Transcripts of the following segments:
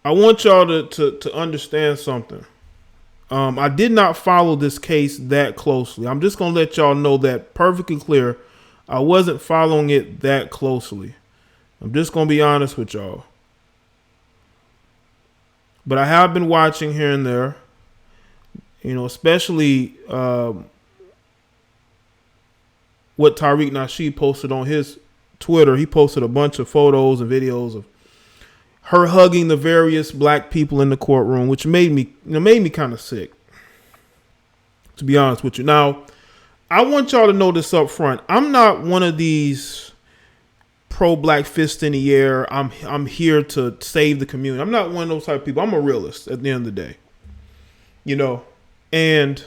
I want y'all to understand something. I did not follow this case that closely. I'm just gonna let y'all know that perfectly clear. I wasn't following it that closely. I'm just gonna be honest with y'all. But I have been watching here and there. You know, especially what Tariq Nasheed posted on his Twitter. He posted a bunch of photos and videos of her hugging the various black people in the courtroom, which made me kind of sick, to be honest with you. Now, I want y'all to know this up front. I'm not one of these pro-black fist in the air. I'm here to save the community. I'm not one of those type of people. I'm a realist at the end of the day. You know, and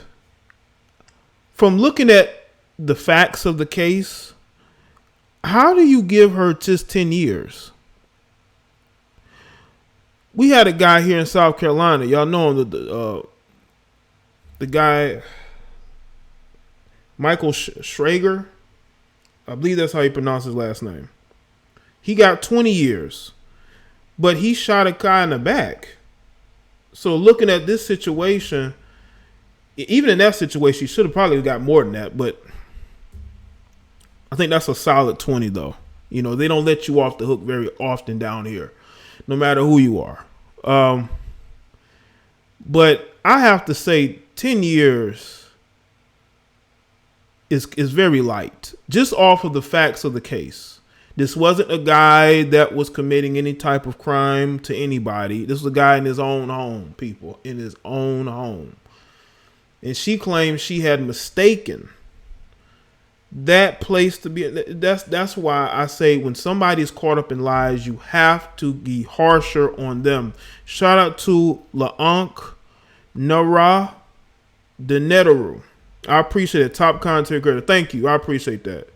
from looking at the facts of the case, how do you give her just 10 years? We had a guy here in South Carolina. Y'all know him, the guy, Michael Schrager. I believe that's how you pronounce his last name. He got 20 years, but he shot a guy in the back. So looking at this situation, even in that situation, he should have probably got more than that, but I think that's a solid 20 though. You know, they don't let you off the hook very often down here, no matter who you are. But I have to say 10 years is very light, just off of the facts of the case. This wasn't a guy that was committing any type of crime to anybody. This was a guy in his own home, people, in his own home. And she claims she had mistaken that place to be. That's why I say when somebody's caught up in lies, you have to be harsher on them. Shout out to La'Ank Nara Denetaru. I appreciate it. Top content creator. Thank you. I appreciate that.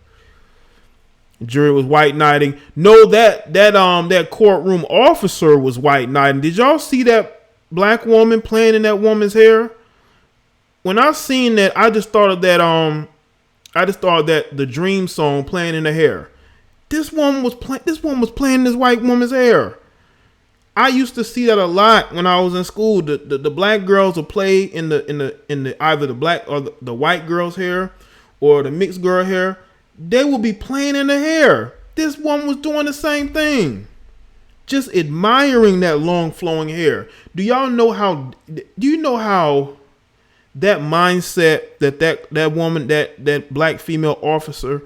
Jury was white knighting. No, that courtroom officer was white knighting. Did y'all see that black woman playing in that woman's hair? When I seen that, I just thought of that the Dream song playing in the hair. This woman was playing this white woman's hair. I used to see that a lot when I was in school. The black girls would play in the either the black or the white girl's hair or the mixed girl hair. They would be playing in the hair. This woman was doing the same thing. Just admiring that long flowing hair. Do you know how that mindset that woman, that black female officer,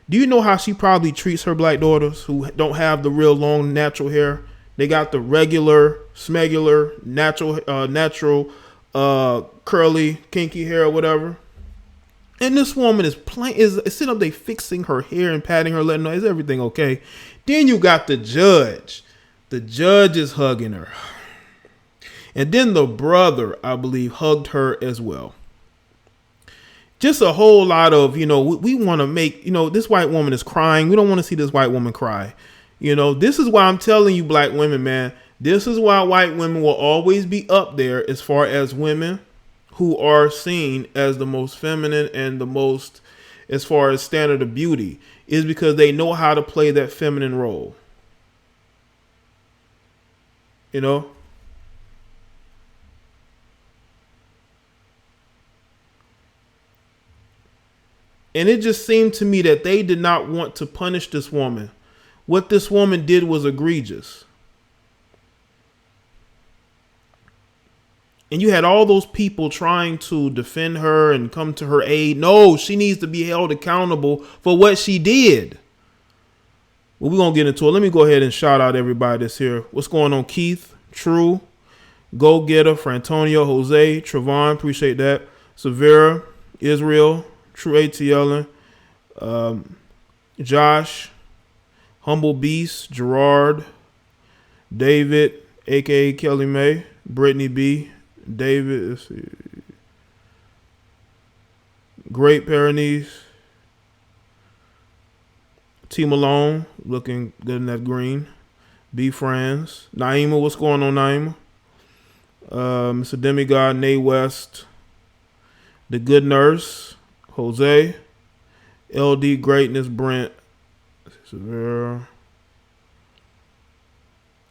do you know how she probably treats her black daughters who don't have the real long natural hair? They got the regular, smegular, natural, curly, kinky hair or whatever. And this woman is sitting up there fixing her hair and patting her, letting her know, is everything okay? Then you got the judge. The judge is hugging her. And then the brother, I believe, hugged her as well. Just a whole lot of, we want to make, this white woman is crying. We don't want to see this white woman cry. This is why I'm telling you, black women, man, this is why white women will always be up there as far as women who are seen as the most feminine and the most, as far as standard of beauty, is because they know how to play that feminine role. And it just seemed to me that they did not want to punish this woman. What this woman did was egregious. And you had all those people trying to defend her and come to her aid. No, she needs to be held accountable for what she did. Well, we're going to get into it. Let me go ahead and shout out everybody that's here. What's going on, Keith? True. Go Getter, Frantonio, Jose, Trevon, appreciate that. Severa, Israel, True ATL, Josh, Humble Beast, Gerard, David, aka Kelly May, Brittany B, David, let's see, Great Pyrenees, T Malone, looking good in that green. B Friends, Naima, what's going on, Naima? Mr. Demigod, Nay West, The Good Nurse, Jose, LD Greatness, Brent, Severa,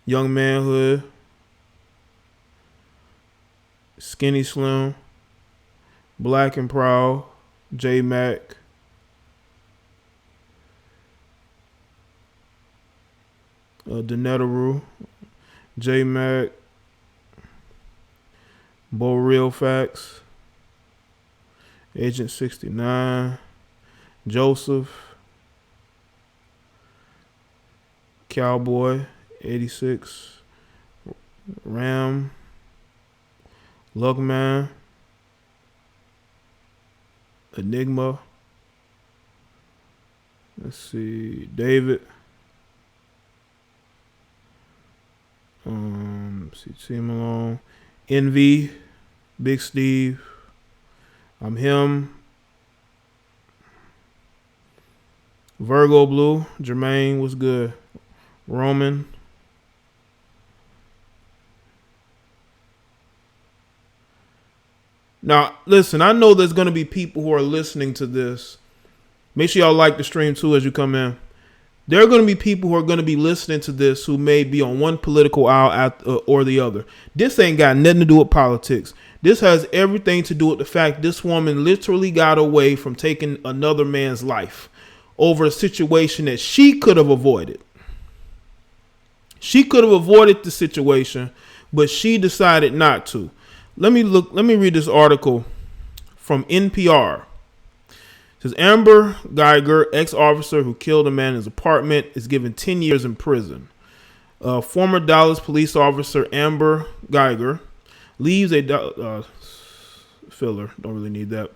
Young Manhood, Skinny Slim, Black and Proud, J Mac, Denetaru, J Mac, Bo Real Facts, Agent 69, Joseph, Cowboy 86, Ram, Lugman, Enigma. Let's see, David. See Malone, Envy, Big Steve. I'm him. Virgo Blue, Jermaine was good. Roman. Now, listen, I know there's going to be people who are listening to this. Make sure y'all like the stream too as you come in. There are going to be people who are going to be listening to this who may be on one political aisle or the other. This ain't got nothing to do with politics. This has everything to do with the fact this woman literally got away from taking another man's life over a situation that she could have avoided. She could have avoided the situation, but she decided not to. Let me read this article from NPR. It says Amber Guyger, ex-officer who killed a man in his apartment, is given 10 years in prison. Former Dallas police officer Amber Guyger leaves a filler. Don't really need that.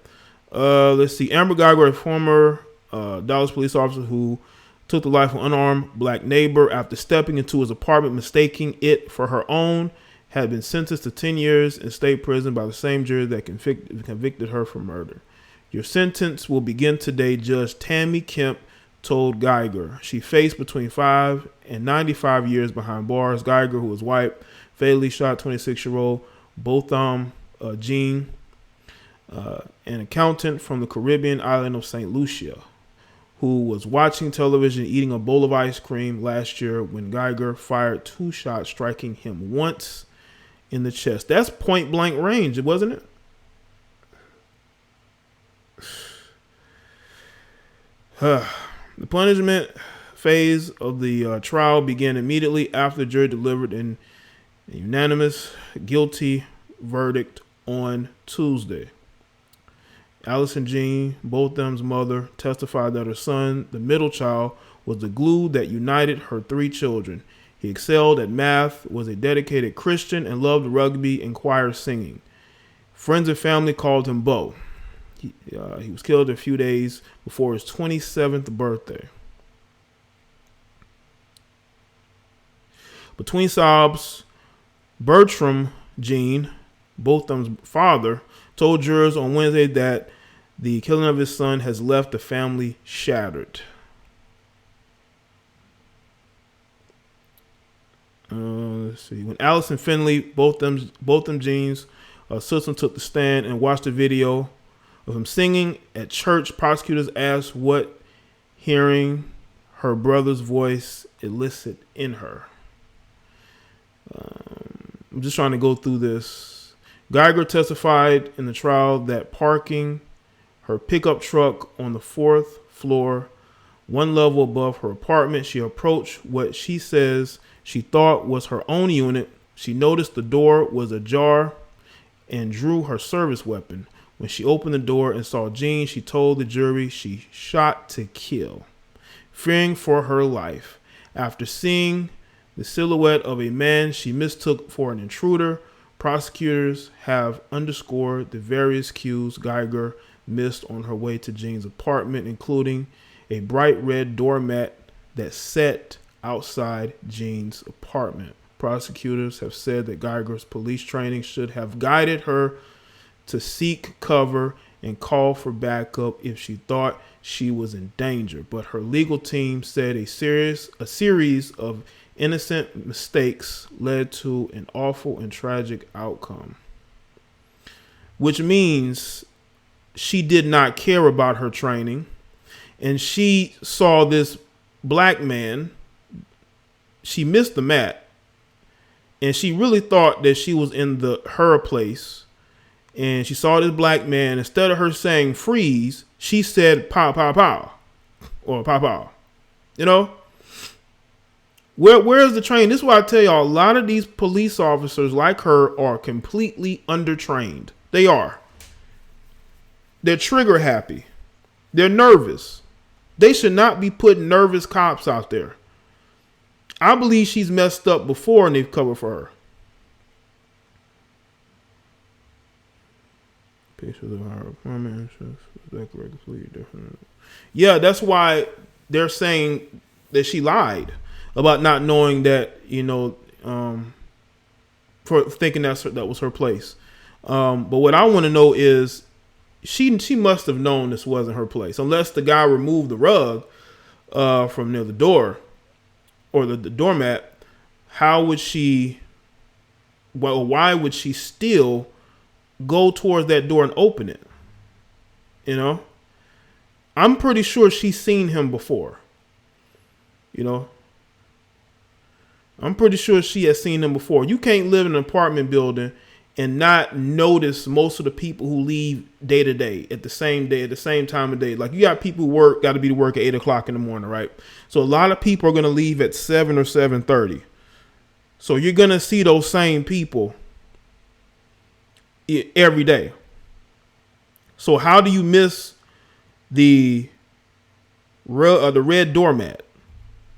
Let's see. Amber Guyger, a former Dallas police officer who took the life of an unarmed black neighbor after stepping into his apartment, mistaking it for her own, had been sentenced to 10 years in state prison by the same jury that convicted her for murder. Your sentence will begin today, Judge Tammy Kemp told Guyger. She faced between 5 and 95 years behind bars. Guyger, who was white, fatally shot 26-year-old Botham Jean, an accountant from the Caribbean island of St. Lucia, who was watching television eating a bowl of ice cream last year when Guyger fired 2 shots, striking him once in the chest. That's point blank range, wasn't it? The punishment phase of the trial began immediately after the jury delivered a unanimous guilty verdict on Tuesday. Allison Jean, Botham's mother, testified that her son, the middle child, was the glue that united her 3 children. He excelled at math, was a dedicated Christian, and loved rugby and choir singing. Friends and family called him Bo. He was killed a few days before his 27th birthday. Between sobs, Bertram Jean, Botham's father, told jurors on Wednesday that the killing of his son has left the family shattered. Let's see. When Allison Finley, Botham Jean's sister, took the stand and watched the video of him singing at church, prosecutors asked what hearing her brother's voice elicit in her. I'm just trying to go through this. Guyger testified in the trial that parking her pickup truck on the 4th floor, 1 level above her apartment, she approached what she says she thought was her own unit. She noticed the door was ajar and drew her service weapon. When she opened the door and saw Jean, she told the jury she shot to kill, fearing for her life. After seeing the silhouette of a man she mistook for an intruder, prosecutors have underscored the various cues Guyger missed on her way to Jean's apartment, including a bright red doormat that sat outside Jean's apartment. Prosecutors have said that Guyger's police training should have guided her to seek cover and call for backup if she thought she was in danger. But her legal team said a series of innocent mistakes led to an awful and tragic outcome. Which means she did not care about her training, and she saw this black man. She missed the mat, and she really thought that she was in her place and she saw this black man. Instead of her saying freeze, she said pow, pow, pow, or pow, pow. You know? Where's the training? This is why I tell y'all, a lot of these police officers like her are completely undertrained. They are. They're trigger happy. They're nervous. They should not be putting nervous cops out there. I believe she's messed up before and they've covered for her. Pictures of her apartment. Yeah, that's why they're saying that she lied about not knowing that, you know, for thinking that was her place. But what I want to know is she must have known this wasn't her place, unless the guy removed the rug from near the door or the doormat. How would she? Well, why would she still go towards that door and open it? You know, I'm pretty sure she's seen him before. You know, I'm pretty sure she has seen him before. You can't live in an apartment building and not notice most of the people who leave day to day at the same time of day. Like, you got people who got to be to work at 8 o'clock in the morning, right? So a lot of people are going to leave at 7 or 7:30. So you're going to see those same people every day. So how do you miss the red doormat?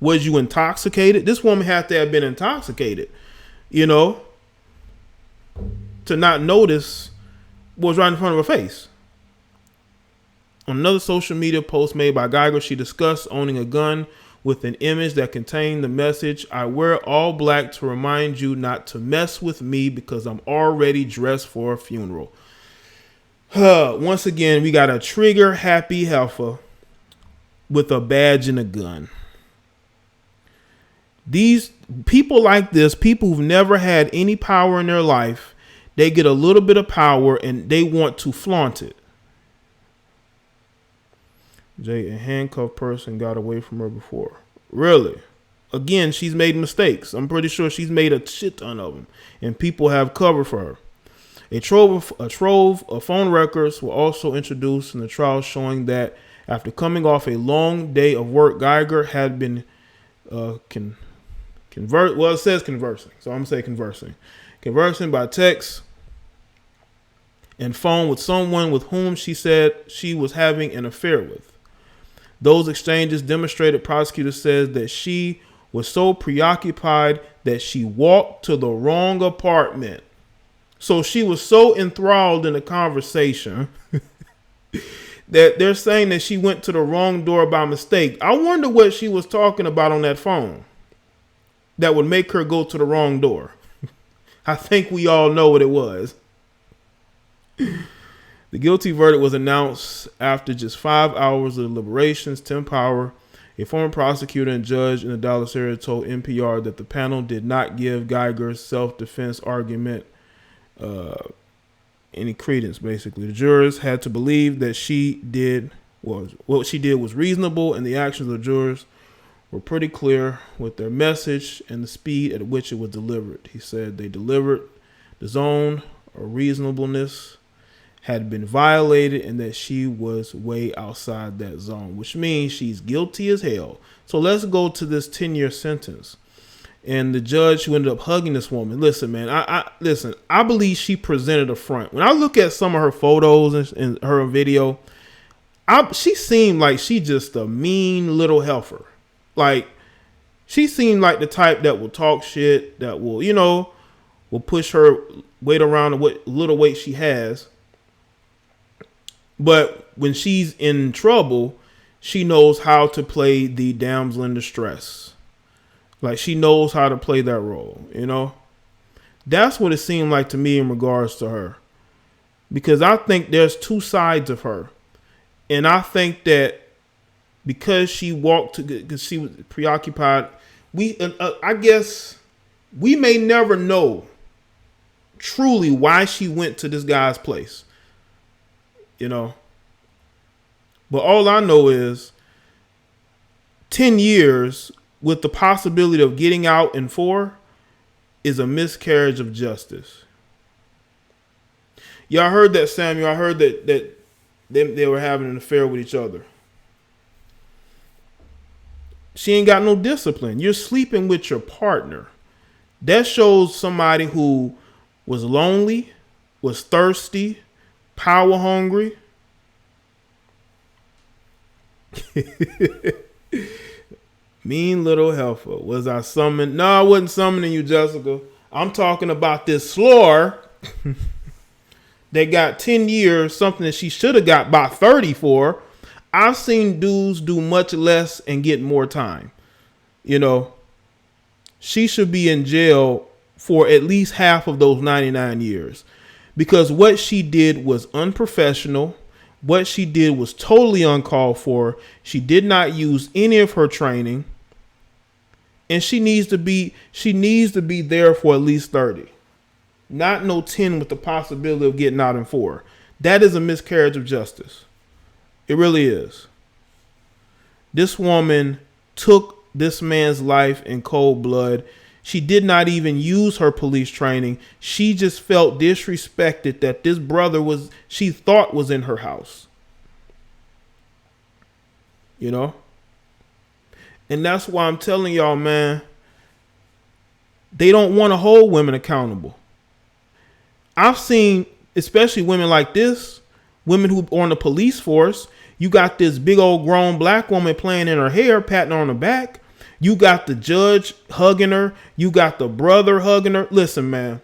Was you intoxicated? This woman had to have been intoxicated, you know, to not notice what was right in front of her face. On another social media post made by Guyger, she discussed owning a gun with an image that contained the message, "I wear all black to remind you not to mess with me because I'm already dressed for a funeral." Once again, we got a trigger happy heifer with a badge and a gun. These people like this, people who've never had any power in their life, they get a little bit of power and they want to flaunt it. Jaye, a handcuffed person got away from her before. Really? Again, she's made mistakes. I'm pretty sure she's made a shit ton of them, and people have covered for her. A trove of phone records were also introduced in the trial, showing that after coming off a long day of work, Guyger had been it says conversing, so I'm gonna say conversing by text and phone with someone with whom she said she was having an affair with. Those exchanges demonstrated, prosecutor says, that she was so preoccupied that she walked to the wrong apartment. So she was so enthralled in the conversation that they're saying that she went to the wrong door by mistake. I wonder what she was talking about on that phone that would make her go to the wrong door. I think we all know what it was. The guilty verdict was announced after just 5 hours of deliberations. Tim Power, a former prosecutor and judge in the Dallas area, told NPR that the panel did not give Guyger's self-defense argument any credence. Basically, the jurors had to believe that what she did was reasonable, and the actions of the jurors were pretty clear with their message and the speed at which it was delivered. He said they delivered the zone of reasonableness had been violated and that she was way outside that zone, which means she's guilty as hell. So let's go to this 10-year sentence. And the judge who ended up hugging this woman, listen, man, I believe she presented a front. When I look at some of her photos and her video, she seemed like she just a mean little heifer. Like, she seemed like the type that will talk shit, that will, will push her weight around the little weight she has. But when she's in trouble, she knows how to play the damsel in distress. Like, she knows how to play that role, That's what it seemed like to me in regards to her. Because I think there's two sides of her. And I think that because she because she was preoccupied, I guess we may never know truly why she went to this guy's place. But all I know is 10 years with the possibility of getting out in 4 is a miscarriage of justice. Yeah, I heard that, Samuel. I heard that they were having an affair with each other. She ain't got no discipline. You're sleeping with your partner. That shows somebody who was lonely, was thirsty, power hungry. Mean little heifer. Was I summoned? No, I wasn't summoning you, Jessica. I'm talking about this slore that got 10 years, something that she should have got by 30 for. I've seen dudes do much less and get more time. You know, she should be in jail for at least half of those 99 years because what she did was unprofessional. What she did was totally uncalled for. She did not use any of her training. And she needs to be there for at least 30. Not no 10 with the possibility of getting out in 4. That is a miscarriage of justice. It really is. This woman took this man's life in cold blood. She did not even use her police training. She just felt disrespected that this brother she thought was in her house. You know? And that's why I'm telling y'all, man, they don't want to hold women accountable. I've seen, especially women like this, women who are on the police force. You got this big old grown black woman playing in her hair, patting her on the back. You got the judge hugging her. You got the brother hugging her. Listen, man,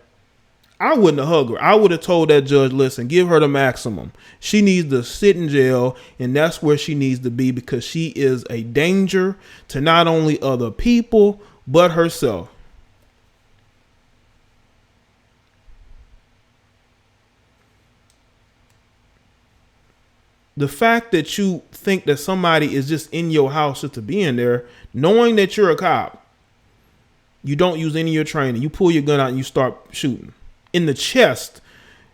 I wouldn't have hugged her. I would have told that judge, listen, give her the maximum. She needs to sit in jail, and that's where she needs to be because she is a danger to not only other people, but herself. The fact that you think that somebody is just in your house just to be in there, knowing that you're a cop, you don't use any of your training. You pull your gun out and you start shooting. In the chest,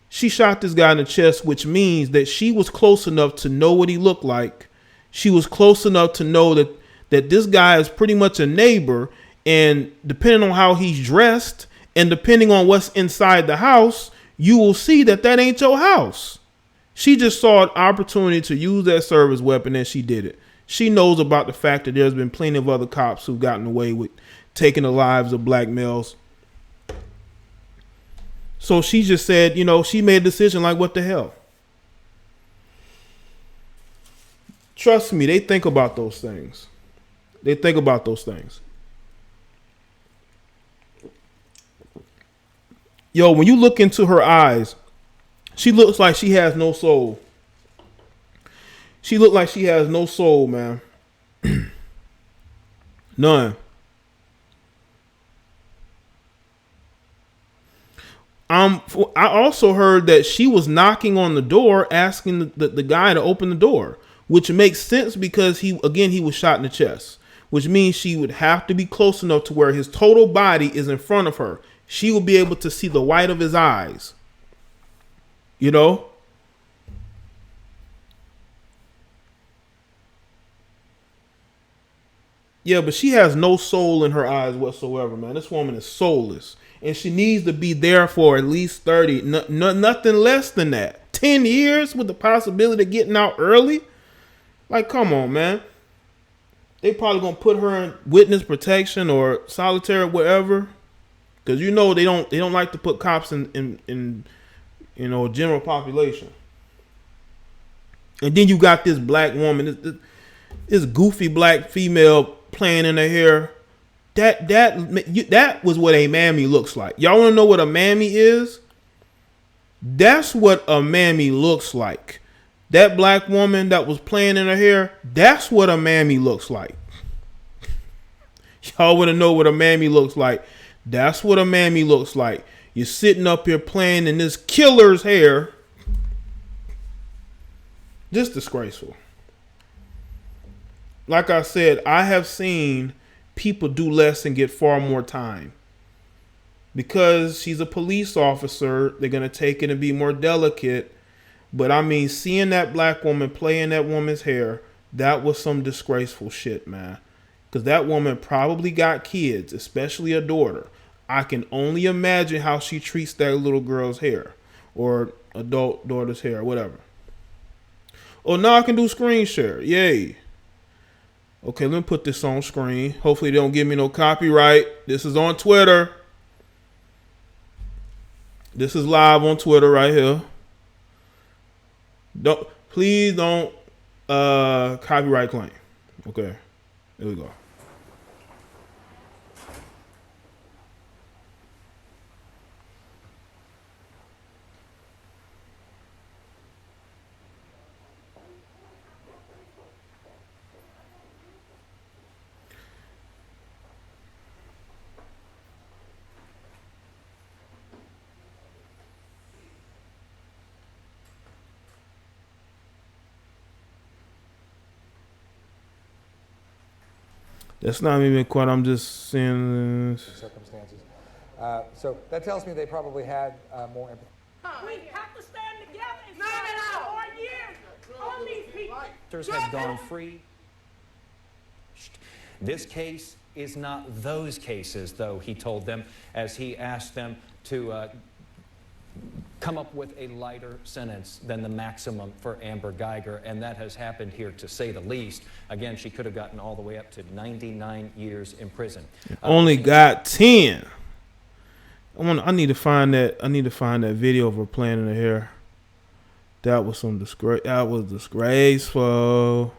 she shot this guy in the chest, which means that she was close enough to know what he looked like. She was close enough to know that this guy is pretty much a neighbor. And depending on how he's dressed and depending on what's inside the house, you will see that ain't your house. She just saw an opportunity to use that service weapon and she did it. She knows about the fact that there's been plenty of other cops who've gotten away with taking the lives of black males. So she just said, you know, she made a decision like, what the hell? Trust me, they think about those things. They think about those things. Yo, when you look into her eyes, she looks like she has no soul. She looked like she has no soul, man. None. I also heard that she was knocking on the door, asking the guy to open the door, which makes sense because he was shot in the chest, which means she would have to be close enough to where his total body is in front of her. She will be able to see the white of his eyes. You know? Yeah, but she has no soul in her eyes whatsoever, man. This woman is soulless. And she needs to be there for at least 30. Nothing less than that. 10 years with the possibility of getting out early? Like, come on, man. They probably going to put her in witness protection or solitary, whatever. Because you know they don't like to put cops in general population. And then you got this black woman, this goofy black female playing in her hair. That was what a mammy looks like. Y'all want to know what a mammy is? That's what a mammy looks like. That black woman that was playing in her hair, that's what a mammy looks like. Y'all want to know what a mammy looks like? That's what a mammy looks like. You're sitting up here playing in this killer's hair. Just disgraceful. Like I said, I have seen people do less and get far more time. Because she's a police officer, they're going to take it and be more delicate. But I mean, seeing that black woman play in that woman's hair, that was some disgraceful shit, man. Because that woman probably got kids, especially a daughter. I can only imagine how she treats that little girl's hair. Or adult daughter's hair, whatever. Oh, now I can do screen share. Yay. Okay, let me put this on screen. Hopefully they don't give me no copyright. This is on Twitter. This is live on Twitter right here. Please don't copyright claim. Okay, there we go. That's not even quite. I'm just saying circumstances. So that tells me they probably had more empathy. We have to stand together and stand for 4 years on these people. Have gone free. This case is not those cases, though, he told them, as he asked them to come up with a lighter sentence than the maximum for Amber Guyger, and that has happened here, to say the least. Again, she could have gotten all the way up to 99 years in prison. Only got 10. I need to find that. I need to find that video of her playing in the hair. That was some disgrace. That was disgraceful.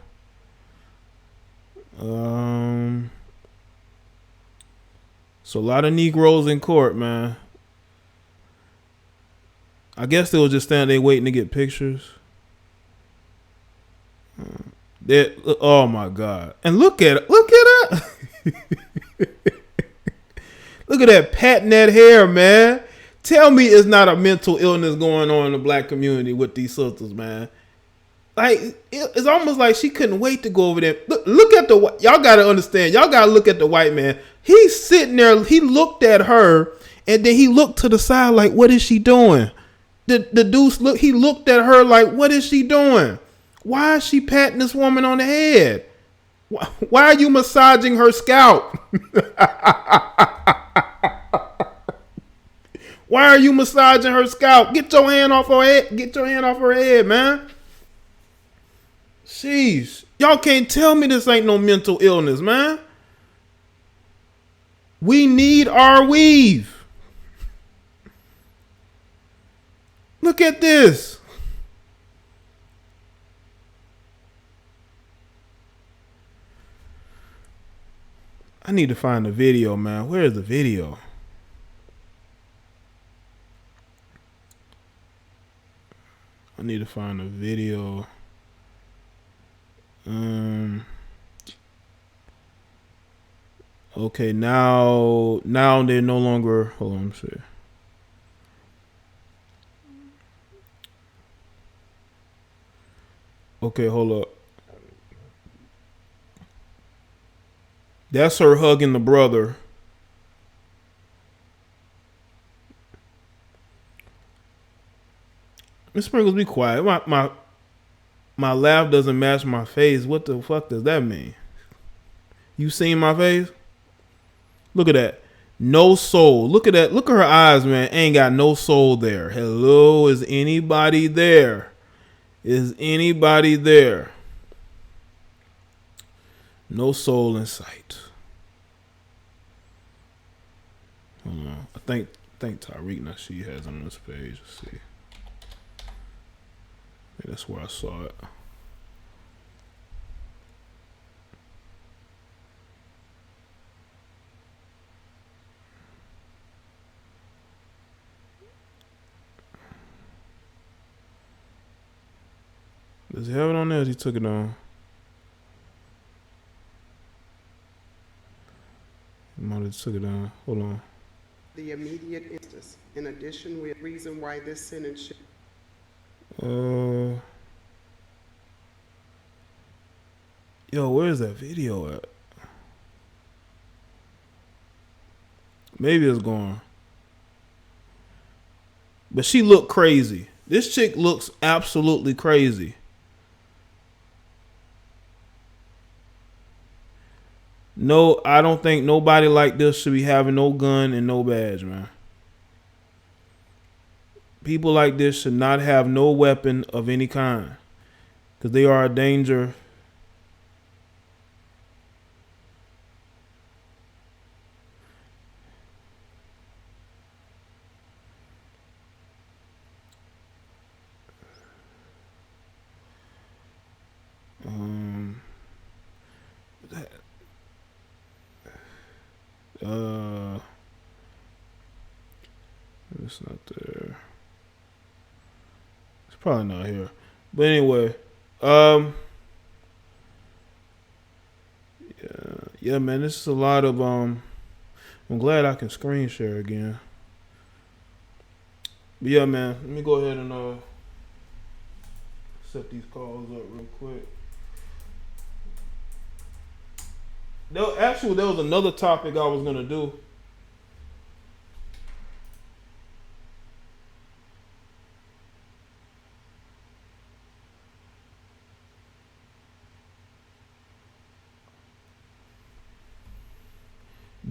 So a lot of Negroes in court, man. I guess they were just standing there waiting to get pictures. Oh my God! And look at it. Look at that. Look at that patting that hair, man. Tell me it's not a mental illness going on in the black community with these sisters, man. Like, it's almost like she couldn't wait to go over there. Look at the, y'all got to understand. Y'all got to look at the white man. He's sitting there. He looked at her and then he looked to the side like, what is she doing? The dude, he looked at her like, what is she doing? Why is she patting this woman on the head? Why are you massaging her scalp? Why are you massaging her scalp? Get your hand off her head. Get your hand off her head, man. Jeez. Y'all can't tell me this ain't no mental illness, man. We need our weave. Look at this. I need to find the video, man. Where is the video? I need to find a video. Okay, now they're no longer. Hold on, let me see. Okay, hold up. That's her hugging the brother. Miss Sprinkles, be quiet. My laugh doesn't match my face. What the fuck does that mean? You seen my face? Look at that. No soul. Look at that. Look at her eyes, man. Ain't got no soul there. Hello, is anybody there? Is anybody there? No soul in sight. Hold on. I think Tyreek now she has on this page. Let's see. Yeah, that's where I saw it. Does he have it on there? He took it on. He might have took it on. Hold on. The immediate instance. In addition, we have reason why this sentence should. Yo, where's that video at? Maybe it's gone. But she looked crazy. This chick looks absolutely crazy. No, I don't think nobody like this should be having no gun and no badge, man. People like this should not have no weapon of any kind because they are a danger. It's not there. It's probably not here. But anyway, yeah, man, this is a lot of I'm glad I can screen share again. But yeah, man, let me go ahead and set these calls up real quick. There was another topic I was gonna do.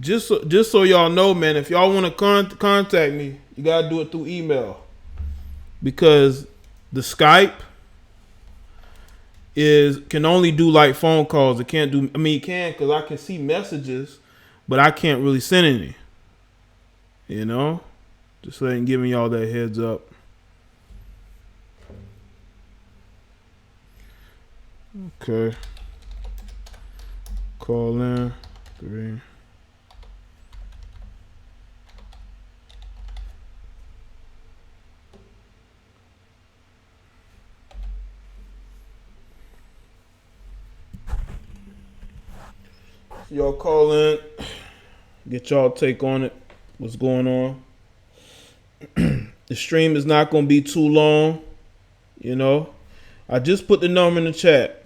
Just so y'all know, man, if y'all want to contact me, you gotta do it through email because the Skype can only do like phone calls. It can't do. I mean, it can because I can see messages, but I can't really send any. You know, just so I'm giving y'all that heads up. Okay. Call in 3. Y'all call in, get y'all take on it, what's going on. The stream is not going to be too long, you know. I just put the number in the chat.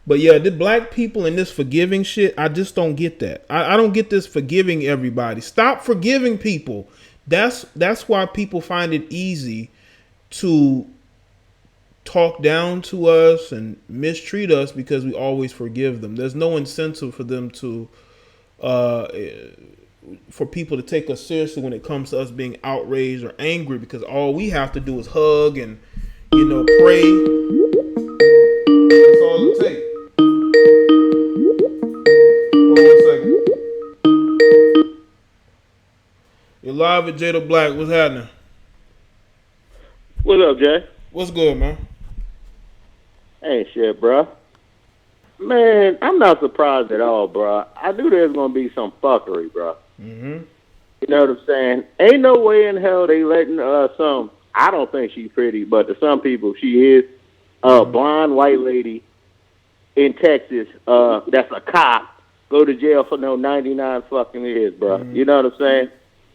But yeah, the black people in this forgiving shit, I just don't get that. I don't get this forgiving everybody. Stop forgiving people. That's why people find it easy to talk down to us and mistreat us because we always forgive them. There's no incentive for them to for people to take us seriously when it comes to us being outraged or angry because all we have to do is hug and, you know, pray. That's all it takes. Hold on a second. You're live with Jada Black. What's happening? What up, Jay? What's good, man? Ain't shit, bro. Man, I'm not surprised at all, bro. I knew there was gonna be some fuckery, bro. Mm-hmm. You know what I'm saying? Ain't no way in hell they letting some. I don't think she's pretty, but to some people she is. Blonde white lady in Texas. That's a cop. Go to jail for no 99 fucking years, bro. Mm-hmm. You know what I'm saying?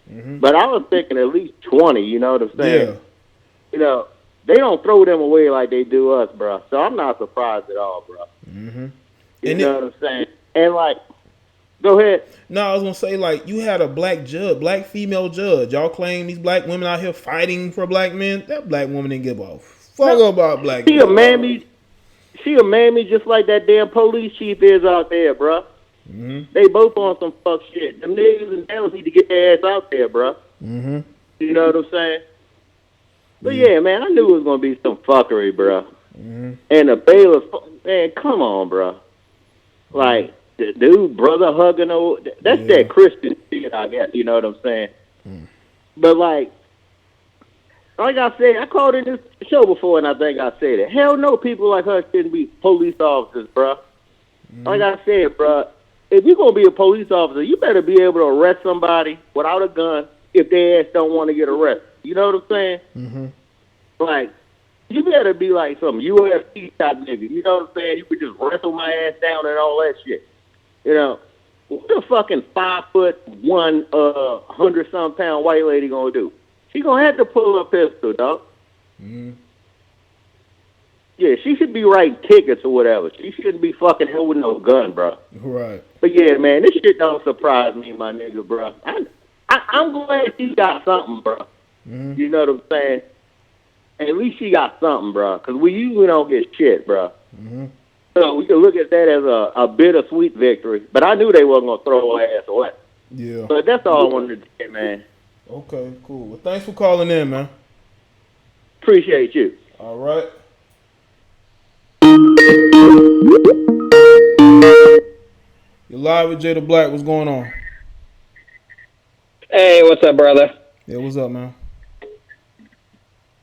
Mm-hmm. But I was thinking at least 20. You know what I'm saying? Yeah. You know. They don't throw them away like they do us, bro. So I'm not surprised at all, bro. Mm-hmm. You know what I'm saying? And, like, go ahead. No, I was going to say, like, you had a black female judge. Y'all claim these black women out here fighting for black men. That black woman didn't give a fuck about black men. She a mammy just like that damn police chief is out there, bro. Mm-hmm. They both on some fuck shit. Them niggas and devils need to get their ass out there, bro. Mm-hmm. You know what I'm saying? But yeah, man, I knew it was gonna be some fuckery, bro. Mm-hmm. And the bailiff, man, come on, bro. Like the dude, brother hugging, that's that Christian shit, I guess. You know what I'm saying? Mm. But like I said, I called in this show before, and I think I said it. Hell no, people like her shouldn't be police officers, bro. Mm. Like I said, bro, if you're gonna be a police officer, you better be able to arrest somebody without a gun if their ass don't want to get arrested. You know what I'm saying? Mm-hmm. Like, you better be like some UFC type nigga. You know what I'm saying? You could just wrestle my ass down and all that shit. You know, what the fucking 5'1", 100-something pound white lady gonna do? She gonna have to pull a pistol, dog. Mm-hmm. Yeah, she should be writing tickets or whatever. She shouldn't be fucking holding no gun, bro. Right. But yeah, man, this shit don't surprise me, my nigga, bro. I'm glad she got something, bro. Mm-hmm. You know what I'm saying? At least she got something, bro. Because we usually don't get shit, bro. Mm-hmm. So we can look at that as a bittersweet victory. But I knew they wasn't going to throw her ass away. Yeah. But that's all I wanted to say, man. Okay, cool. Well, thanks for calling in, man. Appreciate you. All right. You're live with Jada Black. What's going on? Hey, what's up, brother? Yeah, what's up, man?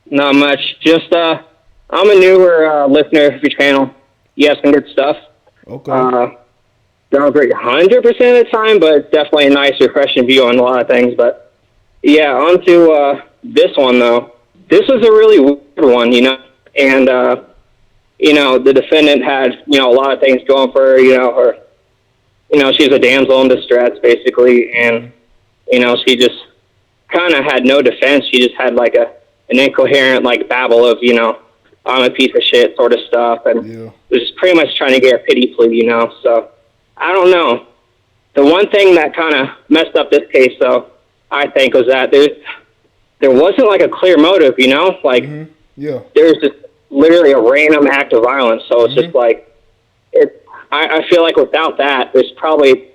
Not much. Just, I'm a newer listener of your channel. You have some good stuff. Okay. Don't agree 100% of the time, but it's definitely a nice, refreshing view on a lot of things. But, yeah, on to this one, though. This was a really weird one, you know, and, you know, the defendant had, you know, a lot of things going for her, you know, she's a damsel in distress, basically, and, you know, she just kind of had no defense. She just had, like, an incoherent, like, babble of, you know, I'm a piece of shit sort of stuff, and was just pretty much trying to get a pity plea, you know, so I don't know. The one thing that kind of messed up this case, though, I think, was that there wasn't, like, a clear motive, you know, like, there's just literally a random act of violence, so it's just like, I feel like without that, there's probably,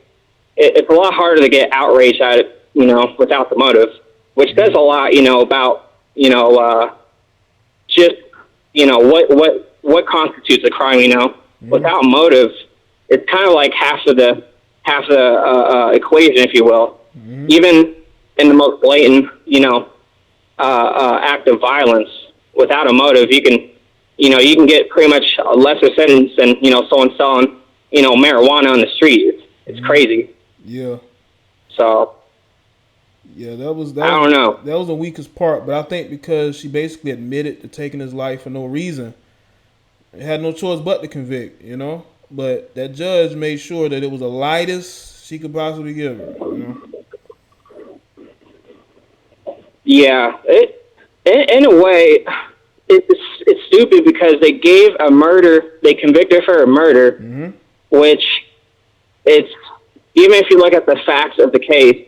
it's a lot harder to get outrage at it, you know, without the motive, which says a lot, you know, about, you know, just, you know, what constitutes a crime, you know. Without motive, it's kind of like half the equation, if you will. Even in the most blatant, you know, act of violence, without a motive, you can get pretty much a lesser sentence than, you know, someone selling, you know, marijuana on the street. It's crazy. Yeah. So. Yeah, I don't know. That was the weakest part, but I think because she basically admitted to taking his life for no reason, it had no choice but to convict, you know. But that judge made sure that it was the lightest she could possibly give her, you know. Yeah, in a way, it's stupid because they convicted her of murder, which it's, even if you look at the facts of the case,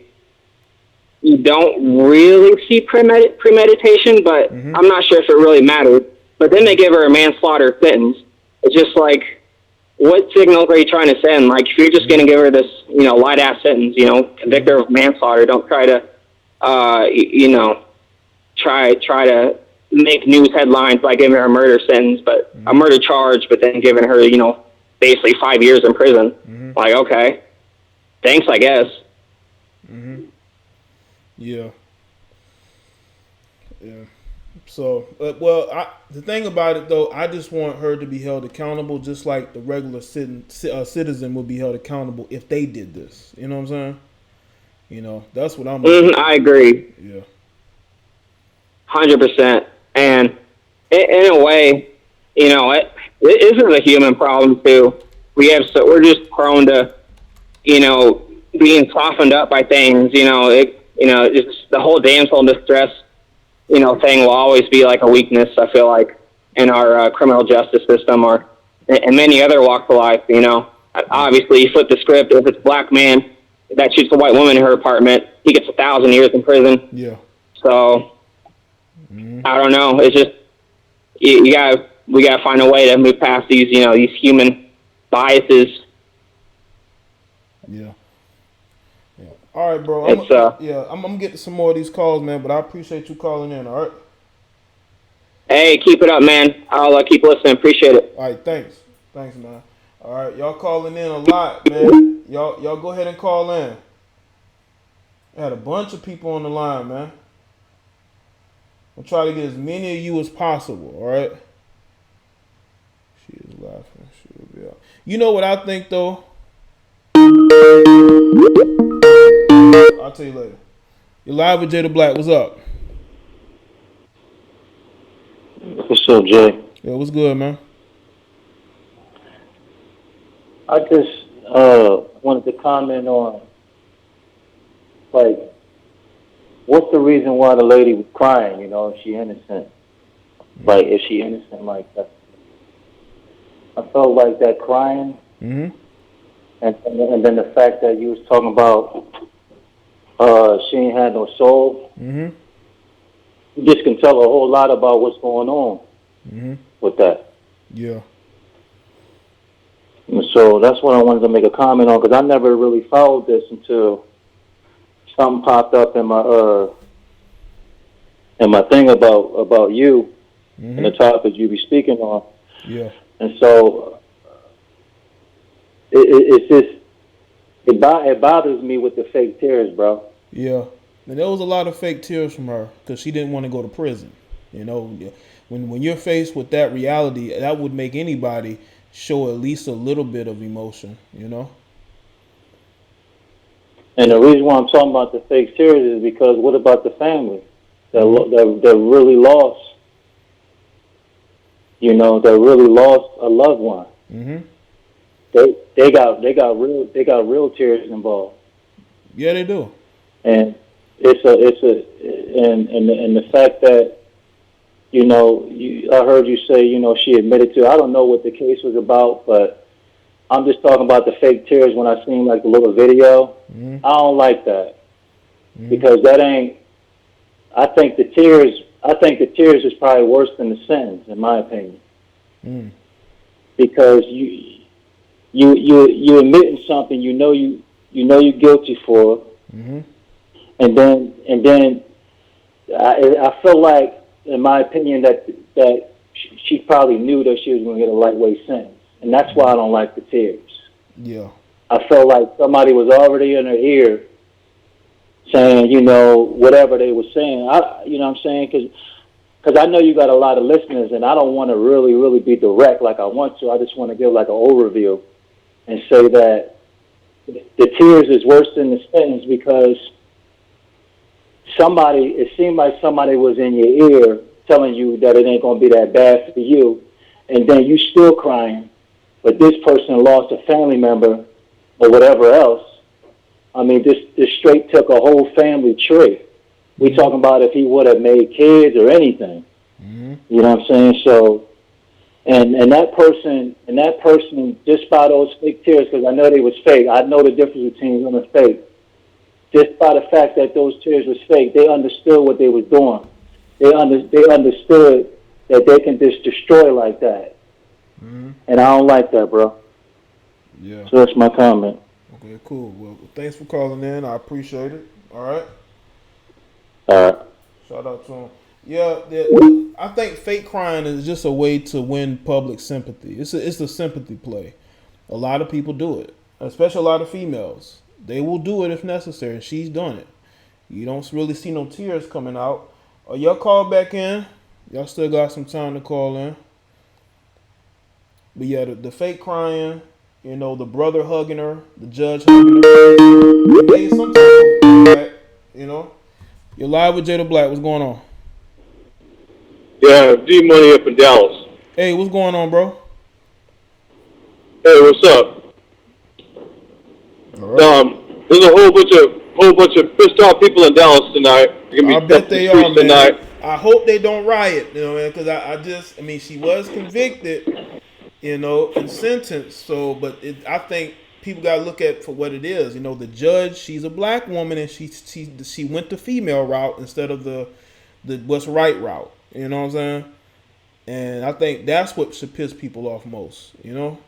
you don't really see premeditation, but I'm not sure if it really mattered. But then they give her a manslaughter sentence. It's just like, what signals are you trying to send? Like, if you're just going to give her this, you know, light-ass sentence, you know, convict her of manslaughter, don't try to, you know, try to make news headlines by giving her a murder sentence, but a murder charge, but then giving her, you know, basically 5 years in prison. Like, okay, thanks, I guess. Yeah. So, well, the thing about it, though, I just want her to be held accountable just like the regular citizen would be held accountable if they did this. You know what I'm saying? You know, that's what I'm I agree. Yeah. 100%. And in a way, you know, this is a human problem, too. We're just prone to, you know, being softened up by things, you know, just the whole damsel in distress, you know, thing will always be like a weakness, I feel like, in our criminal justice system or in many other walks of life, you know. Obviously, you flip the script. If it's a black man that shoots a white woman in her apartment, he gets 1,000 years in prison. Yeah. So, I don't know. It's just, we gotta find a way to move past these, you know, these human biases. Yeah. All right, bro. I'm gonna get to some more of these calls, man. But I appreciate you calling in. All right. Hey, keep it up, man. I'll keep listening. Appreciate it. All right, thanks, man. All right, y'all calling in a lot, man. Y'all go ahead and call in. I had a bunch of people on the line, man. I'll try to get as many of you as possible. All right. She is laughing. She will be out. You know what I think, though? I'll tell you later. You're live with Jada Black. What's up? What's up, Jay? Yeah, what's good, man? I just wanted to comment on, like, what's the reason why the lady was crying, you know, if she innocent? Like, if she innocent like that? I felt like that crying, and then the fact that you was talking about she ain't had no soul. You just can tell a whole lot about what's going on with that. Yeah. And so that's what I wanted to make a comment on, because I never really followed this until something popped up in my And my thing about you and the topic you be speaking on. Yeah. And so it's just it bothers me with the fake tears, bro. Yeah. And there was a lot of fake tears from her because she didn't want to go to prison. You know, when you're faced with that reality, that would make anybody show at least a little bit of emotion, you know? And the reason why I'm talking about the fake tears is because what about the family that really lost, you know, that really lost a loved one? Mm-hmm. They got real tears involved. Yeah, they do. And and the fact that, you know, I heard you say, you know, she admitted to. I don't know what the case was about, but I'm just talking about the fake tears when I seen like the little video. I don't like that because that ain't. I think the tears is probably worse than the sentence, in my opinion. Because you admitting something you know you're guilty for, and then I feel like, in my opinion, that she probably knew that she was going to get a lightweight sentence, and that's why I don't like the tears. Yeah. I felt like somebody was already in her ear saying, you know, whatever they were saying. You know what I'm saying? Because I know you got a lot of listeners, and I don't want to really be direct like I want to. I just want to give like an overview and say that the tears is worse than the sentence because it seemed like somebody was in your ear telling you that it ain't going to be that bad for you, and then you still crying, but this person lost a family member or whatever else. I mean, this straight took a whole family tree. We talking about if he would have made kids or anything. You know what I'm saying? So, and that person, just by those fake tears, because I know they was fake. I know the difference between them and fake. Just by the fact that those tears was fake, they understood what they was doing. They understood that they can just destroy like that. And I don't like that, bro. Yeah. So that's my comment. Okay, cool. Well, thanks for calling in. I appreciate it. All right. All right. Shout out to him. Yeah, I think fake crying is just a way to win public sympathy. It's a sympathy play. A lot of people do it, especially a lot of females. They will do it if necessary. She's done it. You don't really see no tears coming out. Y'all call back in. Y'all still got some time to call in. But yeah, the fake crying, you know, the brother hugging her, the judge hugging her. It made some type of impact, you know. You're live with Jada Black. What's going on? Yeah, D-Money up in Dallas. Hey, what's going on, bro? Hey, what's up? All right. There's a whole bunch of pissed off people in Dallas tonight. I bet they are, man. Tonight. I hope they don't riot, you know, man, because I mean, she was convicted, you know, and sentenced. So, but I think people got to look at for what it is. You know, the judge, she's a black woman, and she went the female route instead of the what's right route. You know what I'm saying? And I think that's what should piss people off most. You know?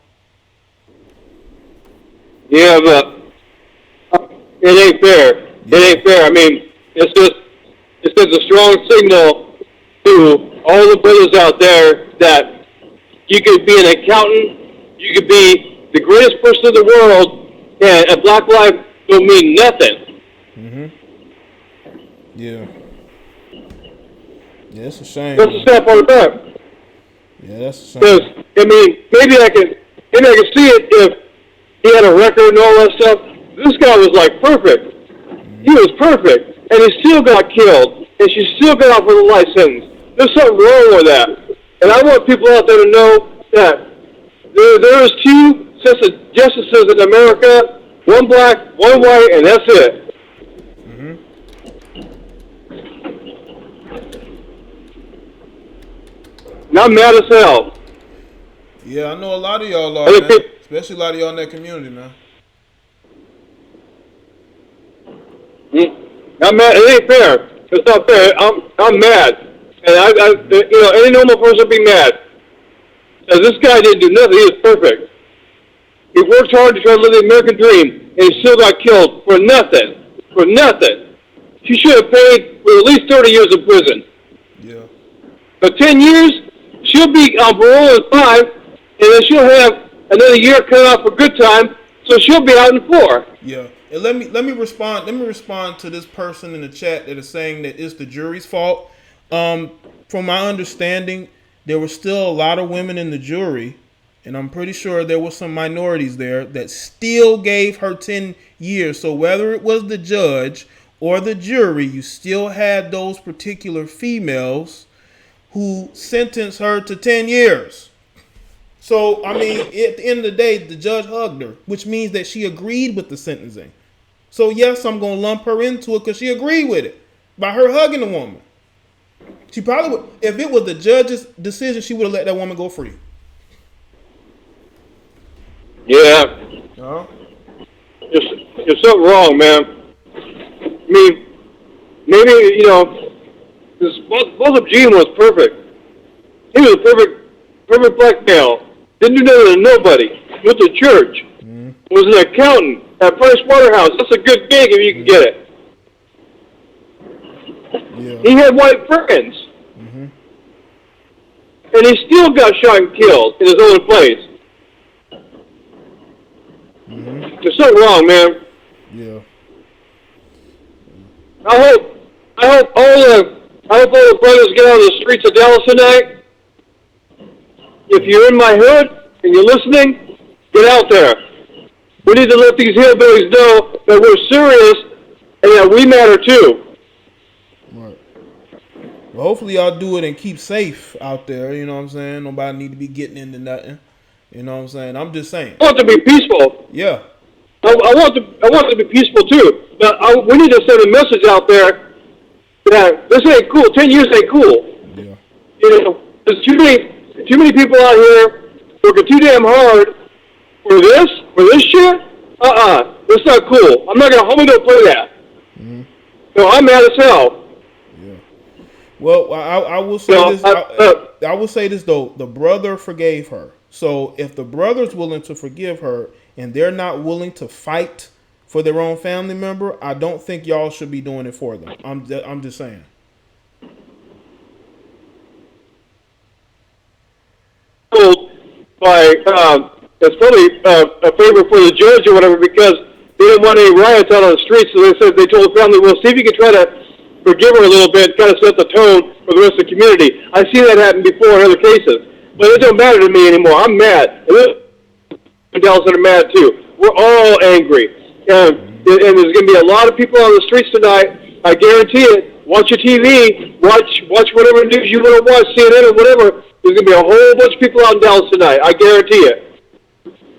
Yeah, but it ain't fair. It ain't fair. I mean, it's just a strong signal to all the brothers out there that you could be an accountant, you could be the greatest person in the world, and a black life don't mean nothing. Yeah. Yeah, it's a shame. That's a step on the back. Yeah, that's a shame. Because, I mean, maybe I can see it if he had a record and all that stuff. This guy was like perfect. He was perfect, and he still got killed, and she still got off with a life sentence. There's something wrong with that. And I want people out there to know that there is two sets of justices in America, one black, one white, and that's it. And I'm mad as hell. Yeah, I know a lot of y'all are, man. Especially a lot of y'all in that community, man. I'm mad. It ain't fair. It's not fair. I'm mad. And I you know, any normal person would be mad. Because this guy didn't do nothing. He was perfect. He worked hard to try to live the American dream, and he still got killed for nothing. For nothing. She should have paid for at least 30 years in prison. Yeah. But 10 years, she'll be on parole in 5, and then she'll have another year cut off for good time, so she'll be out in 4. Yeah. And let me respond. Let me respond to this person in the chat that is saying that it's the jury's fault. From my understanding, there were still a lot of women in the jury, and I'm pretty sure there were some minorities there that still gave her 10 years. So whether it was the judge or the jury, you still had those particular females who sentenced her to 10 years. So, I mean, at the end of the day, the judge hugged her, which means that she agreed with the sentencing. So, yes, I'm going to lump her into it because she agreed with it by her hugging the woman. She probably would, if it was the judge's decision, she would have let that woman go free. Yeah. Uh-huh. You're something wrong, man. I mean, maybe, you know, both Gene was perfect. He was a perfect black male. Didn't do nothing to nobody. Went to church. Mm-hmm. Was an accountant at Price Waterhouse. That's a good gig if you can get it. Yeah. He had white friends. Mm-hmm. And he still got shot and killed in his own place. Mm-hmm. There's something wrong, man. Yeah. I hope all the brothers get out of the streets of Dallas tonight. If you're in my hood and you're listening, get out there. We need to let these hillbillies know that we're serious and that we matter too. Right. Well, hopefully y'all do it and keep safe out there. You know what I'm saying? Nobody need to be getting into nothing. You know what I'm saying? I'm just saying. I want to be peaceful. Yeah. I want to be peaceful too. But we need to send a message out there that this ain't cool. 10 years ain't cool. Yeah. You know, there's too many people out here working too damn hard for this shit. That's not cool. I'm not gonna play that. Mm-hmm. No, I'm mad as hell. Yeah. Well, I will say this. I will say this though. The brother forgave her. So if the brother's willing to forgive her and they're not willing to fight for their own family member, I don't think y'all should be doing it for them. I'm just saying. It's probably a favor for the judge or whatever because they didn't want any riots out on the streets. So they told the family, well, see if you can try to forgive her a little bit, kind of set the tone for the rest of the community. I've seen that happen before in other cases. But it don't matter to me anymore. I'm mad. And Dallas are mad too. We're all angry. And there's going to be a lot of people on the streets tonight. I guarantee it. Watch your TV. Watch whatever news you want to watch, CNN or whatever. There's going to be a whole bunch of people out in Dallas tonight. I guarantee it.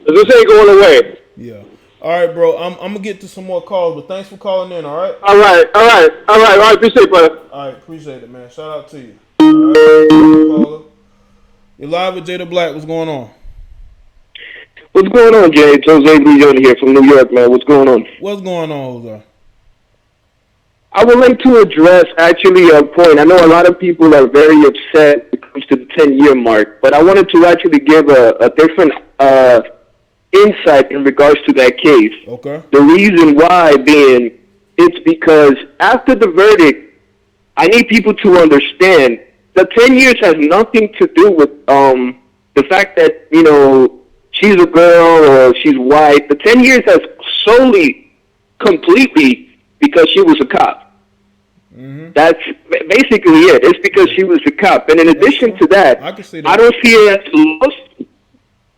This ain't going away. Yeah. All right, bro. I'm going to get to some more calls, but thanks for calling in, all right? All right. Be safe, brother. All right. Appreciate it, man. Shout out to you. All right. Caller. You're live with Jada Black. What's going on? What's going on, Jay? It's Jose Brillion here from New York, man. What's going on? What's going on, Jose? I would like to address actually a point. I know a lot of people are very upset when it comes to the 10-year mark, but I wanted to actually give a different insight in regards to that case. Okay. The reason why being, it's because after the verdict, I need people to understand the 10 years has nothing to do with the fact that, you know, she's a girl or she's white. The 10 years has solely, completely because she was a cop. Mm-hmm. That's basically it. It's because she was a cop. And in addition to that, I don't see it as lost.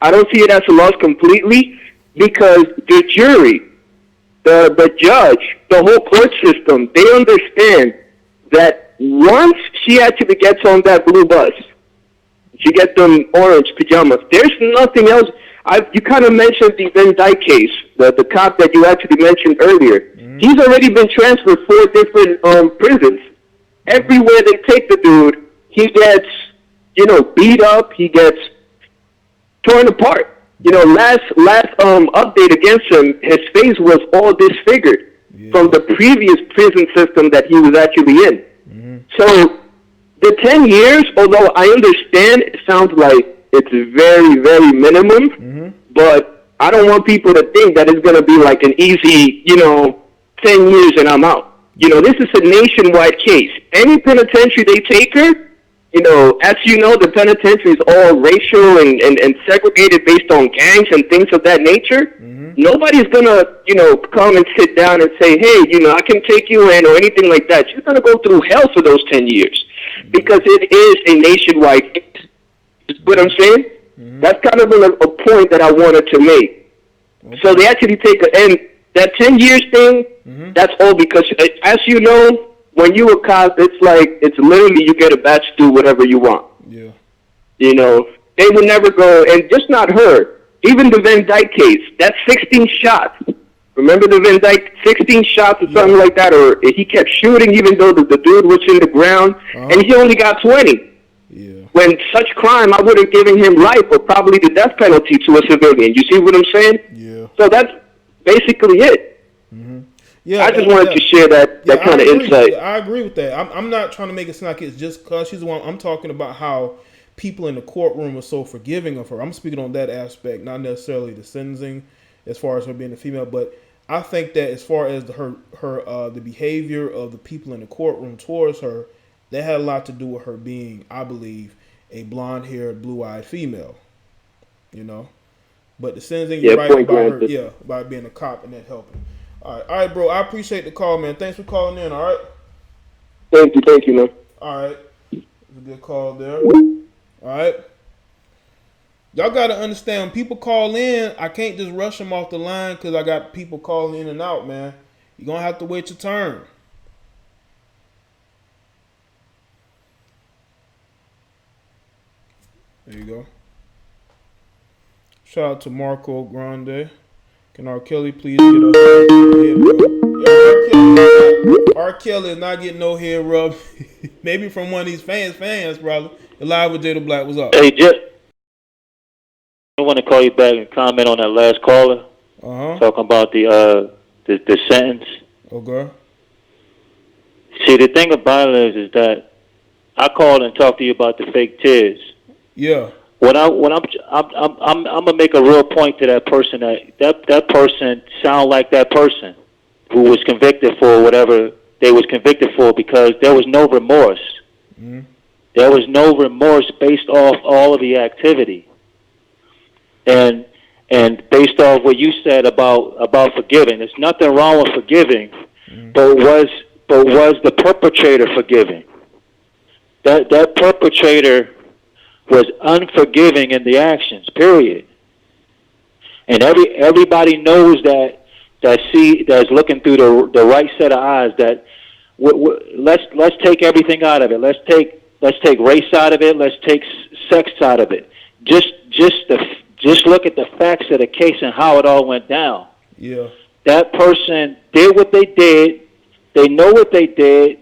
I don't see it as a loss completely because the jury, the judge, the whole court system, they understand that once she actually gets on that blue bus, she gets them orange pajamas, there's nothing else. You kind of mentioned the Van Dyke case, the cop that you actually mentioned earlier. Mm-hmm. He's already been transferred 4 different prisons. Everywhere they take the dude, he gets, beat up, he gets torn apart. Last update against him, his face was all disfigured from the previous prison system that he was actually in. Mm-hmm. So the 10 years, although I understand it sounds like it's very, very minimum, mm-hmm. but I don't want people to think that it's going to be like an easy, 10 years and I'm out. You know, this is a nationwide case. Any penitentiary they take her, you know, as you know, the penitentiary is all racial and segregated based on gangs and things of that nature. Nobody's going to, you know, come and sit down and say, hey, you know, I can take you in or anything like that. You're going to go through hell for those 10 years because it is a nationwide case. You know what I'm saying? That's kind of a point that I wanted to make. So they actually take and that 10 years thing, that's all because, as you know, when you a cop, it's literally you get a badge to do whatever you want. Yeah. You know, they would never go, and just not her. Even the Van Dyke case, that's 16 shots. Remember the Van Dyke, 16 shots or something like that, or he kept shooting even though the dude was in the ground, and he only got 20. Yeah. When such crime, I would have given him life or probably the death penalty to a civilian. You see what I'm saying? Yeah. So that's basically it. Yeah, I just wanted to share that kind of insight. Yeah, I agree with that. I'm not trying to make it sound like it's just because she's the one. I'm talking about how people in the courtroom are so forgiving of her. I'm speaking on that aspect, not necessarily the sentencing as far as her being a female, but I think that as far as the behavior of the people in the courtroom towards her, that had a lot to do with her being, I believe, a blonde-haired, blue-eyed female. You know, but the sentencing, you're right about her, about being a cop and that helping. All right, bro. I appreciate the call, man. Thanks for calling in. All right. Thank you, man. All right, it's a good call there. All right. Y'all got to understand, when people call in, I can't just rush them off the line because I got people calling in and out, man. You're going to have to wait your turn. There you go. Shout out to Marco Grande. Can R. Kelly please get a head rub? Yeah, R. Kelly is not getting no head rub. Maybe from one of these fans, probably. You're live with Jada Black. What's up? Hey, I want to call you back and comment on that last caller. Talking about the sentence. Okay. See, the thing about it is that I called and talked to you about the fake tears. Yeah. I'm gonna make a real point to that person that person sound like that person who was convicted for whatever they was convicted for because there was no remorse. There was no remorse based off all of the activity, and based off what you said about forgiving. There's nothing wrong with forgiving, but was the perpetrator forgiving? That perpetrator was unforgiving in the actions, period. And everybody knows that's looking through the right set of eyes. That let's take everything out of it. Let's take race out of it. Let's take sex out of it. Just look at the facts of the case and how it all went down. Yeah. That person did what they did. They know what they did,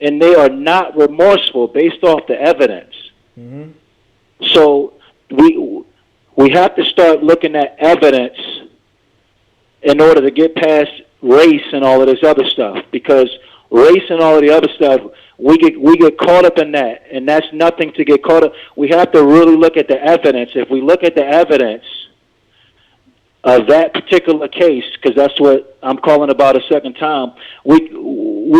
and they are not remorseful based off the evidence. So we have to start looking at evidence in order to get past race and all of this other stuff, because race and all of the other stuff, we get caught up in that, and that's nothing to get caught up. We have to really look at the evidence. If we look at the evidence of that particular case, because that's what I'm calling about a second time, we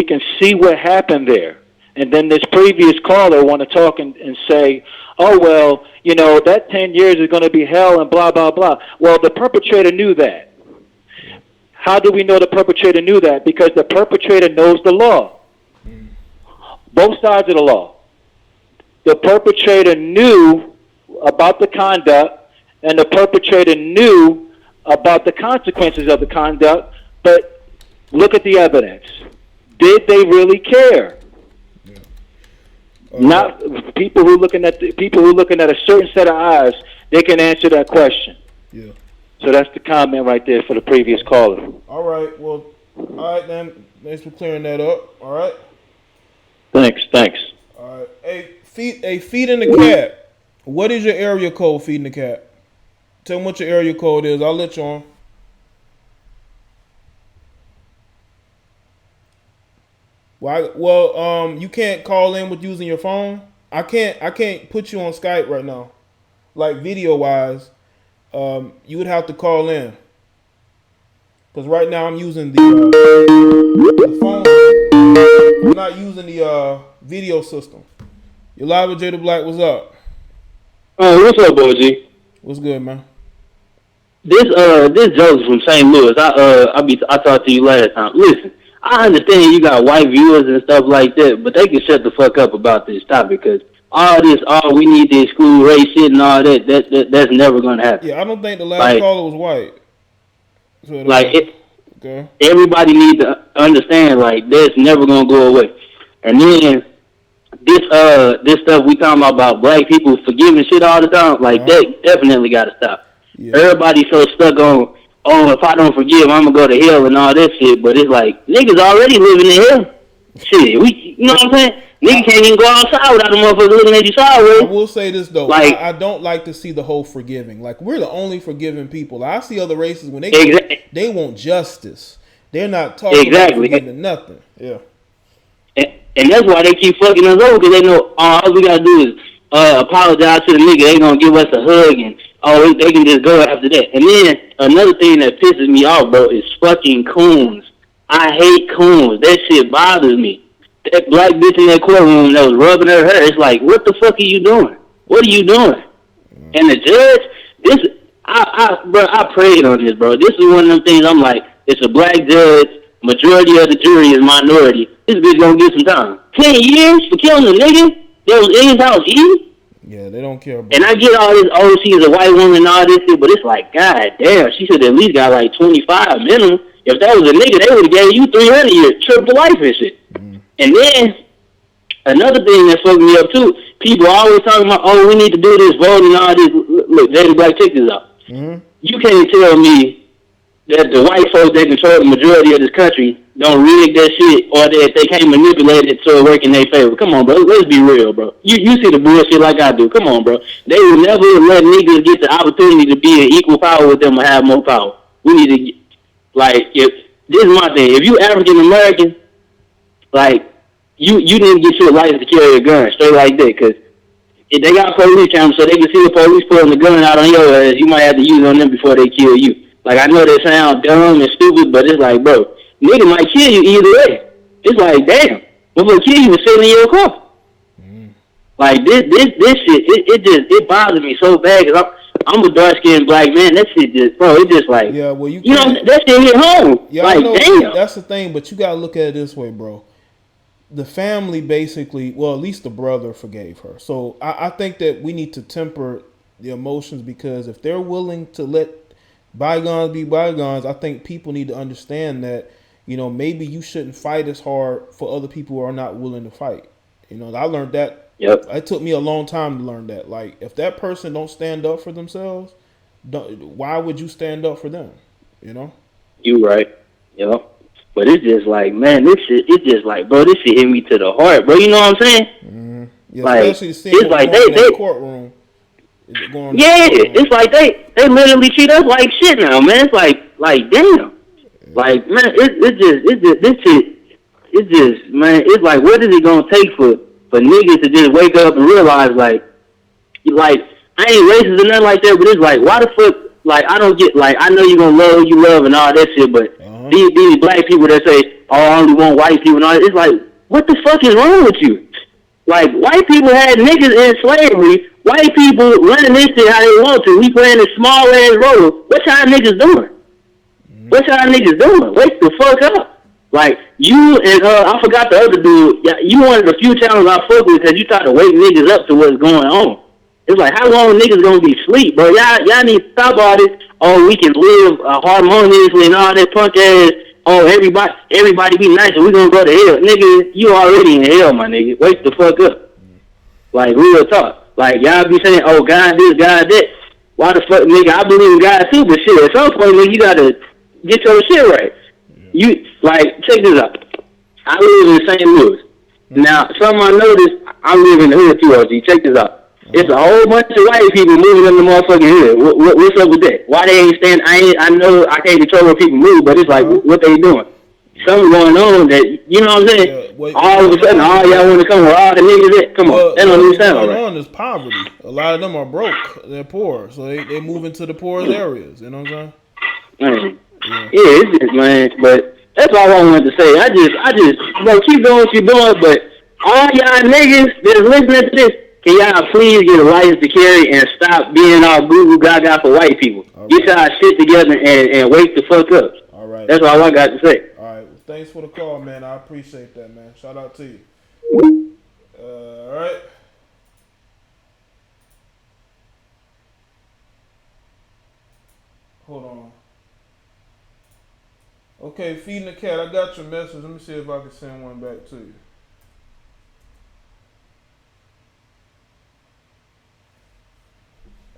can see what happened there. And then this previous caller want to talk and say, oh, well, you know, that 10 years is going to be hell and blah, blah, blah. Well, the perpetrator knew that. How do we know the perpetrator knew that? Because the perpetrator knows the law. Both sides of the law. The perpetrator knew about the conduct, and the perpetrator knew about the consequences of the conduct, but look at the evidence. Did they really care? Not people who looking at a certain set of eyes. They can answer that question. Yeah. So that's the comment right there for the previous caller. All right. Well, all right then. Thanks for clearing that up. All right. Thanks. All right. Hey, feeding the cat. What is your area code? Feeding the cat. Tell me what your area code is. I'll let you on. Well, you can't call in with using your phone. I can't put you on Skype right now, like video wise. You would have to call in, because right now I'm using the phone. using the video system. You're live with Jada Black. What's up? What's up, OG? What's good, man? This Joseph from St. Louis. I talked to you last time. Listen, I understand you got white viewers and stuff like that, but they can shut the fuck up about this topic because we need to exclude race shit and all that's never gonna happen. Yeah, I don't think the last caller was white. So okay. Everybody needs to understand that's never gonna go away. And then this stuff we talking about black people forgiving shit all the time, that definitely gotta stop. Yeah. Everybody's so stuck on, if I don't forgive, I'm gonna go to hell and all that shit. But it's like niggas already living in hell. Shit, you know what I'm saying? Niggas can't even go outside without a motherfucker looking at you sideways. I will say this though, I don't like to see the whole forgiving. We're the only forgiving people. I see other races when they want justice. They're not talking about forgiving nothing. Yeah. And that's why they keep fucking us over, because they know all we gotta do is apologize to the nigga. They gonna give us a hug and they can just go after that. And then another thing that pisses me off, bro, is fucking coons. I hate coons. That shit bothers me. That black bitch in that courtroom that was rubbing her hair, it's like, what the fuck are you doing? What are you doing? And the judge, I prayed on this, bro. This is one of them things I'm like, it's a black judge, majority of the jury is minority. This bitch gonna get some time. 10 years for killing a nigga that was in his house eating? Yeah, they don't care about And I get all this, she's a white woman and all this shit, but it's like, god damn, she should at least got 25 minimum. If that was a nigga, they would have gave you 300 years, triple life and shit. And then, another thing that fucked me up too, people always talking about, we need to do this vote and all this. Look, Jada Black, check this out. You can't tell me that the white folks that control the majority of this country don't rig that shit, or that they can't manipulate it to work in their favor. Come on, bro. Let's be real, bro. You see the bullshit like I do. Come on, bro. They will never let niggas get the opportunity to be in equal power with them or have more power. We need to get, if this is my thing. If you African American, you didn't get your license to carry a gun, straight like that, because if they got police cameras so they can see the police pulling the gun out on your ass, you might have to use on them before they kill you. I know that sounds dumb and stupid, but it's like, bro, nigga might kill you either way. It's like, damn, if they kill you, sitting in your car. This shit, it bothers me so bad, because I'm a dark-skinned black man. That shit just, bro, it's just like, yeah, well, that shit hit home. Yeah, damn. That's the thing, but you got to look at it this way, bro. The family basically, well, at least the brother forgave her. So I think that we need to temper the emotions, because if they're willing to let bygones be bygones, I think people need to understand that, maybe you shouldn't fight as hard for other people who are not willing to fight. I learned that. Yep. It took me a long time to learn that. If that person don't stand up for themselves, why would you stand up for them? You right. But it's just like, man, this shit, it's just like, bro, this shit hit me to the heart, bro. You know what I'm saying? Yeah, especially seeing it's like they courtroom. It's like they literally treat us like shit now, man. It's like damn. Man, it's just this shit. It's just, man, it's like, what is it gonna take for niggas to just wake up and realize, I ain't racist or nothing like that, but it's like, why the fuck, I don't get, I know you're gonna love who you love and all that shit, but these black people that say, I only want white people and all that, it's like, what the fuck is wrong with you? White people had niggas in slavery, white people running this shit how they want to, we playing a small ass role. What y'all niggas doing? What y'all niggas doing? Wake the fuck up. You and I forgot the other dude. You one of the few channels I fuck with because you try to wake niggas up to what's going on. It's like, how long niggas gonna be asleep, bro? Y'all need to stop all this. We can live harmoniously and all that punk ass. Everybody be nice and we gonna go to hell. Nigga, you already in hell, my nigga. Wake the fuck up. Real talk. Y'all be saying, God this, God that. Why the fuck, nigga, I believe in God too, but shit, at some point, nigga, you gotta get your shit right. You, check this out. I live in St. Louis. Now, something I noticed, I live in the hood too, OG. Check this out. It's a whole bunch of white people moving in the motherfucking hood. What's up with that? Why they ain't stand? I know I can't control where people move, but it's like, what they doing? Something going on that, you know what I'm saying? All of a sudden, all y'all want to come where all the niggas at? Come on, that don't even sound right. What's going on is poverty. A lot of them are broke. They're poor, so they move into the poorest areas. You know what I'm saying? Yeah, it's just, man. But That's all I wanted to say. I just, keep doing what you're doing, but all y'all niggas that's listening to this, can y'all please get a license to carry and stop being all goo gaga for white people? Right. Get y'all shit together and wake the fuck up. All right. That's all I got to say. All right. Well, thanks for the call, man. I appreciate that, man. Shout out to you. All right. Hold on. Okay, feeding the cat. I got your message. Let me see if I can send one back to you.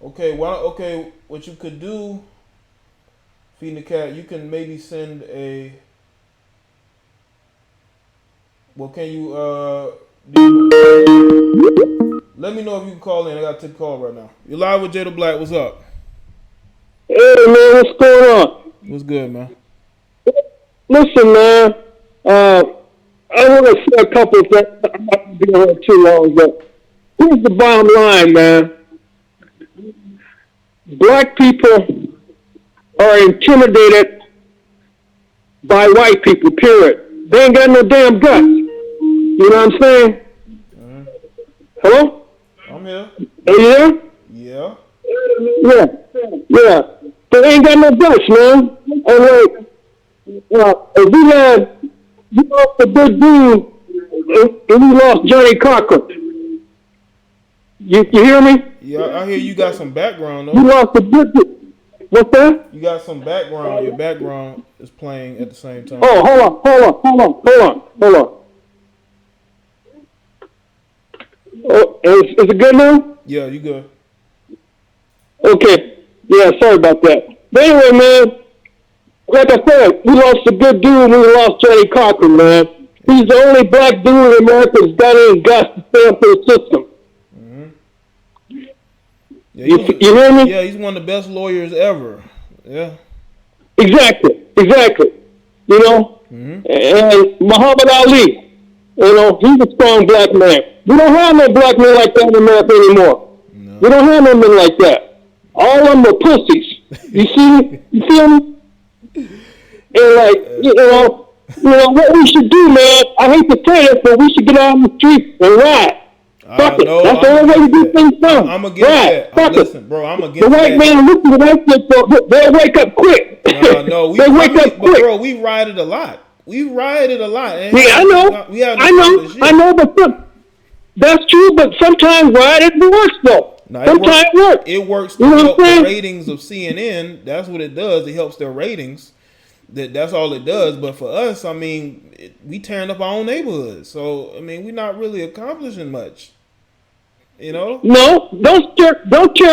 Okay, what you could do, feeding the cat, you can maybe send a. Well, can you let me know if you can call in. I gotta take a call right now. You're live with Jada Black. What's up? Hey man, what's going on? What's good, man? Listen, man. I want to say a couple of things. I'm not going to be on too long, but here's the bottom line, man. Black people are intimidated by white people, period. They ain't got no damn guts. You know what I'm saying? Hello? I'm here. Are you there? Yeah. Yeah. They ain't got no guts, man. And like, if we had, a big dude, and we lost Johnny Cochran. You hear me? Yeah, I hear you got some background, though. You lost a big dude. What's that? You got some background. Your background is playing at the same time. Oh, hold on. Oh, is it good now? Yeah, you good. Okay. Yeah, sorry about that. But anyway, man, like I said, we lost a good dude and we lost Johnny Cochran, man. He's the only black dude in America that's got any guts to stand for the system. Yeah, you hear me? Yeah, he's one of the best lawyers ever. Yeah. Exactly. You know? And Muhammad Ali, he's a strong black man. We don't have no black men like that in America anymore. No. We don't have no men like that. All of them are pussies. You see them? And like, what we should do, man, I hate to say it, but we should get out on the street and ride. Fuck it. That's the only way to do things done. I'm against that. Listen, bro, I'm against that. The white man listen to that shit, they'll wake up quick. No, they wake up quick. Bro, we rioted a lot. And yeah, I know, but that's true, but sometimes rioting works, though. No, sometimes it works. It works to help the ratings of CNN. That's what it does. It helps their ratings. That's all it does. But for us, I mean, we tearing up our own neighborhoods. So, I mean, we're not really accomplishing much. You know? No, don't tear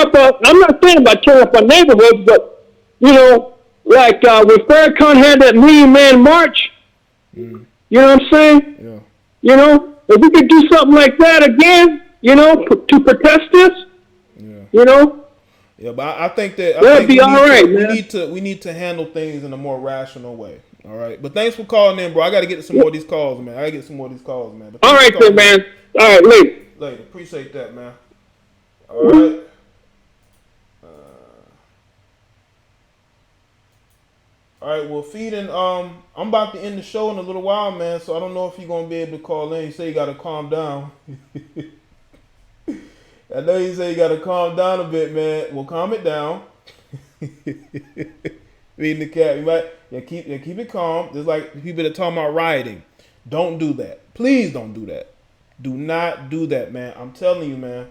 up. I'm not saying about tearing up our neighborhoods, but like when Farrakhan had that Million Man March. You know what I'm saying? Yeah. If we could do something like that again, to protest this. Yeah, but I think that that'd be all right, man. We need to handle things in a more rational way. All right, but thanks for calling in, bro. I got to get some more of these calls, man. But all right, then, man. All right, later. Appreciate that, man. All right. All right. Well, feeding. I'm about to end the show in a little while, man. So I don't know if you're gonna be able to call in. You say you got to calm down. I know you say you got to calm down a bit, man. Well, calm it down. Feeding the cat. You might keep it calm. Just like the people that talking about rioting. Don't do that. Please don't do that. Do not do that, man. I'm telling you, man.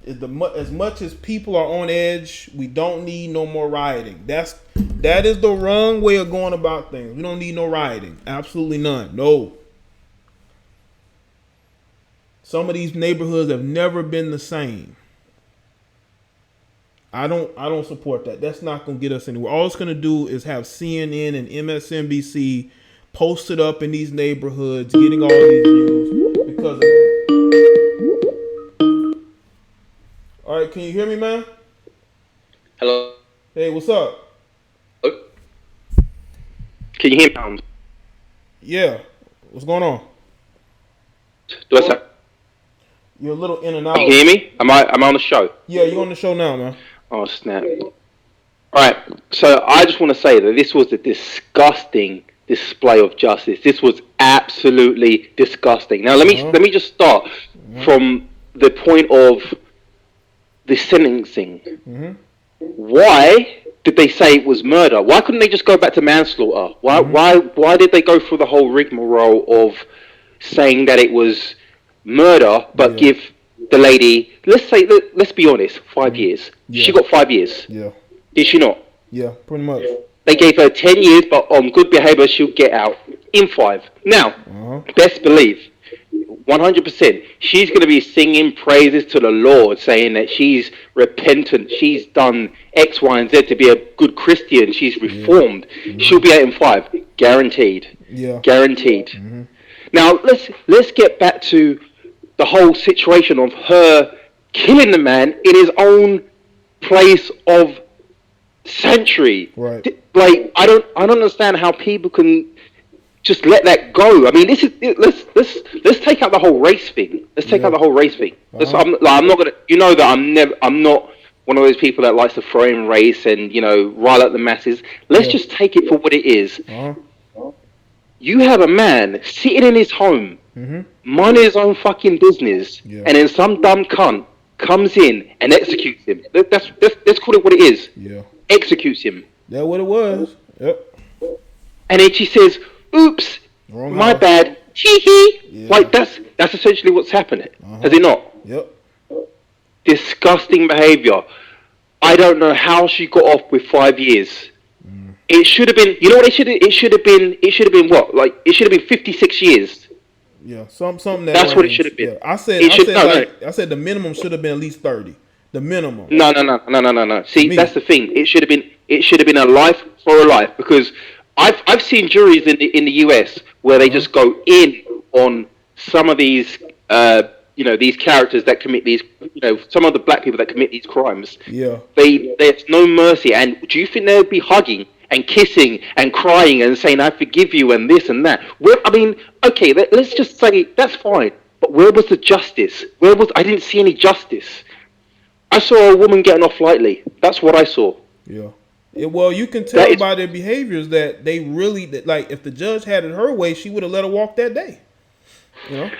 As much as people are on edge, we don't need no more rioting. That is the wrong way of going about things. We don't need no rioting. Absolutely none. No. Some of these neighborhoods have never been the same. I don't support that. That's not going to get us anywhere. All it's going to do is have CNN and MSNBC posted up in these neighborhoods, getting all these views because of. All right, can you hear me, man? Hello. Hey, what's up? Hello? Can you hear me? Yeah. What's going on? What's up? You're a little in and out. Can you hear me? I'm on the show. Yeah, you're on the show now, man. Oh, snap. All right. So I just want to say that this was a disgusting display of justice. This was absolutely disgusting. Now let me just start from the point of the sentencing. Why did they say it was murder? Why couldn't they just go back to manslaughter? Why did they go through the whole rigmarole of saying that it was murder, but give the lady, let's be honest, 5 years. She got 5 years. Yeah. Did she not? Yeah, pretty much. They gave her 10 years, but on good behavior, she'll get out in 5. Now, best believe, 100%, she's going to be singing praises to the Lord, saying that she's repentant, she's done X, Y, and Z to be a good Christian, she's reformed. She'll be out in 5, guaranteed. Yeah. Guaranteed. Now, let's get back to the whole situation of her killing the man in his own place of sanctuary. Right. Like, I don't understand how people can just let that go. I mean, this is let's take out the whole race thing. Let's take out the whole race thing. I'm not gonna. You know that I'm not one of those people that likes to throw in race and rile up the masses. Let's just take it for what it is. You have a man sitting in his home, minding his own fucking business, and then some dumb cunt comes in and executes him. Let's call it what it is. Yeah. Executes him. That's what it was. Yep. And then she says, "Oops, my bad." Hee hee. Yeah. Like that's essentially what's happening. Has it not? Yep. Disgusting behavior. I don't know how she got off with 5 years. It should have been. You know what? It should have been what? Like it should have been 56 years. Yeah. Something that. That's what it should have been. Yeah. I said the minimum should have been at least 30. The minimum. No. See, that's the thing. It should have been a life for a life, because I've seen juries in the US where they just go in on some of these these characters that commit these some of the black people that commit these crimes. Yeah. There's no mercy. And do you think they would be hugging and kissing and crying and saying I forgive you and this and that? Well, I mean, okay, let's just say that's fine. But where was the justice? I didn't see any justice. I saw a woman getting off lightly. That's what I saw. Yeah. Well, you can tell by their behaviors that they really, like, if the judge had it her way, she would have let her walk that day. No.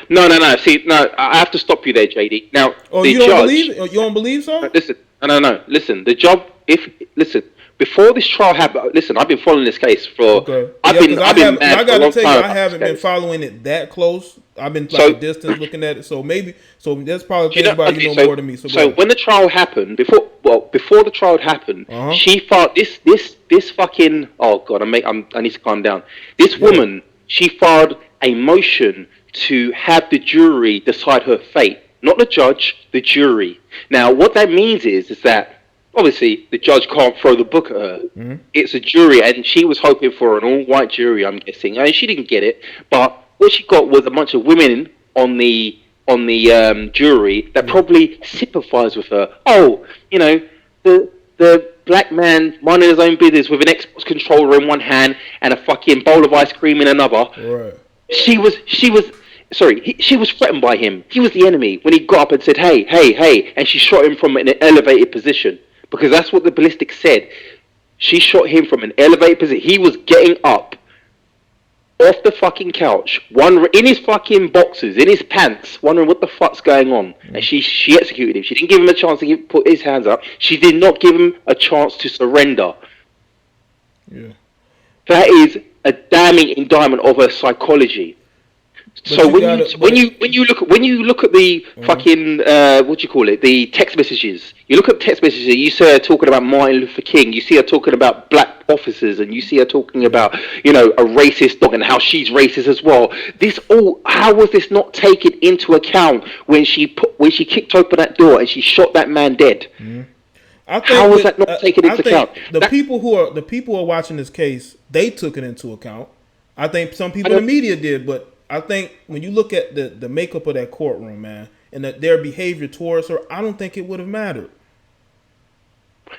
See, I have to stop you there, JD. Now, you don't believe so? Listen, no. Listen, before this trial happened, listen, I've been following this case for. Okay. I gotta tell you, I haven't been following it that close. I've been distance looking at it, so that's probably anybody know more than me. So when the trial happened, before the trial happened, she filed this fucking. Oh God, I need to calm down. This woman, she filed a motion to have the jury decide her fate, not the judge, the jury. Now, what that means is that obviously the judge can't throw the book at her. It's a jury, and she was hoping for an all-white jury, I'm guessing, and she didn't get it. But what she got was a bunch of women on the jury that probably sympathise with her. Oh, the black man minding his own business with an Xbox controller in one hand and a fucking bowl of ice cream in another. Right. She was threatened by him. He was the enemy when he got up and said, hey, and she shot him from an elevated position, because that's what the ballistics said. She shot him from an elevated position. He was getting up off the fucking couch, in his fucking boxers, in his pants, wondering what the fuck's going on. And she executed him. She didn't give him a chance to put his hands up. She did not give him a chance to surrender. Yeah. That is a damning indictment of her psychology. So when you look at the fucking the text messages, you look at text messages, you see her talking about Martin Luther King, you see her talking about black officers, and you see her talking about a racist dog and how she's racist as well. How was this not taken into account when she kicked open that door and she shot that man dead? How was that not taken into account? The people who are watching this case, they took it into account. I think some people in the media did, but I think when you look at the makeup of that courtroom, man, and their behavior towards her, I don't think it would have mattered.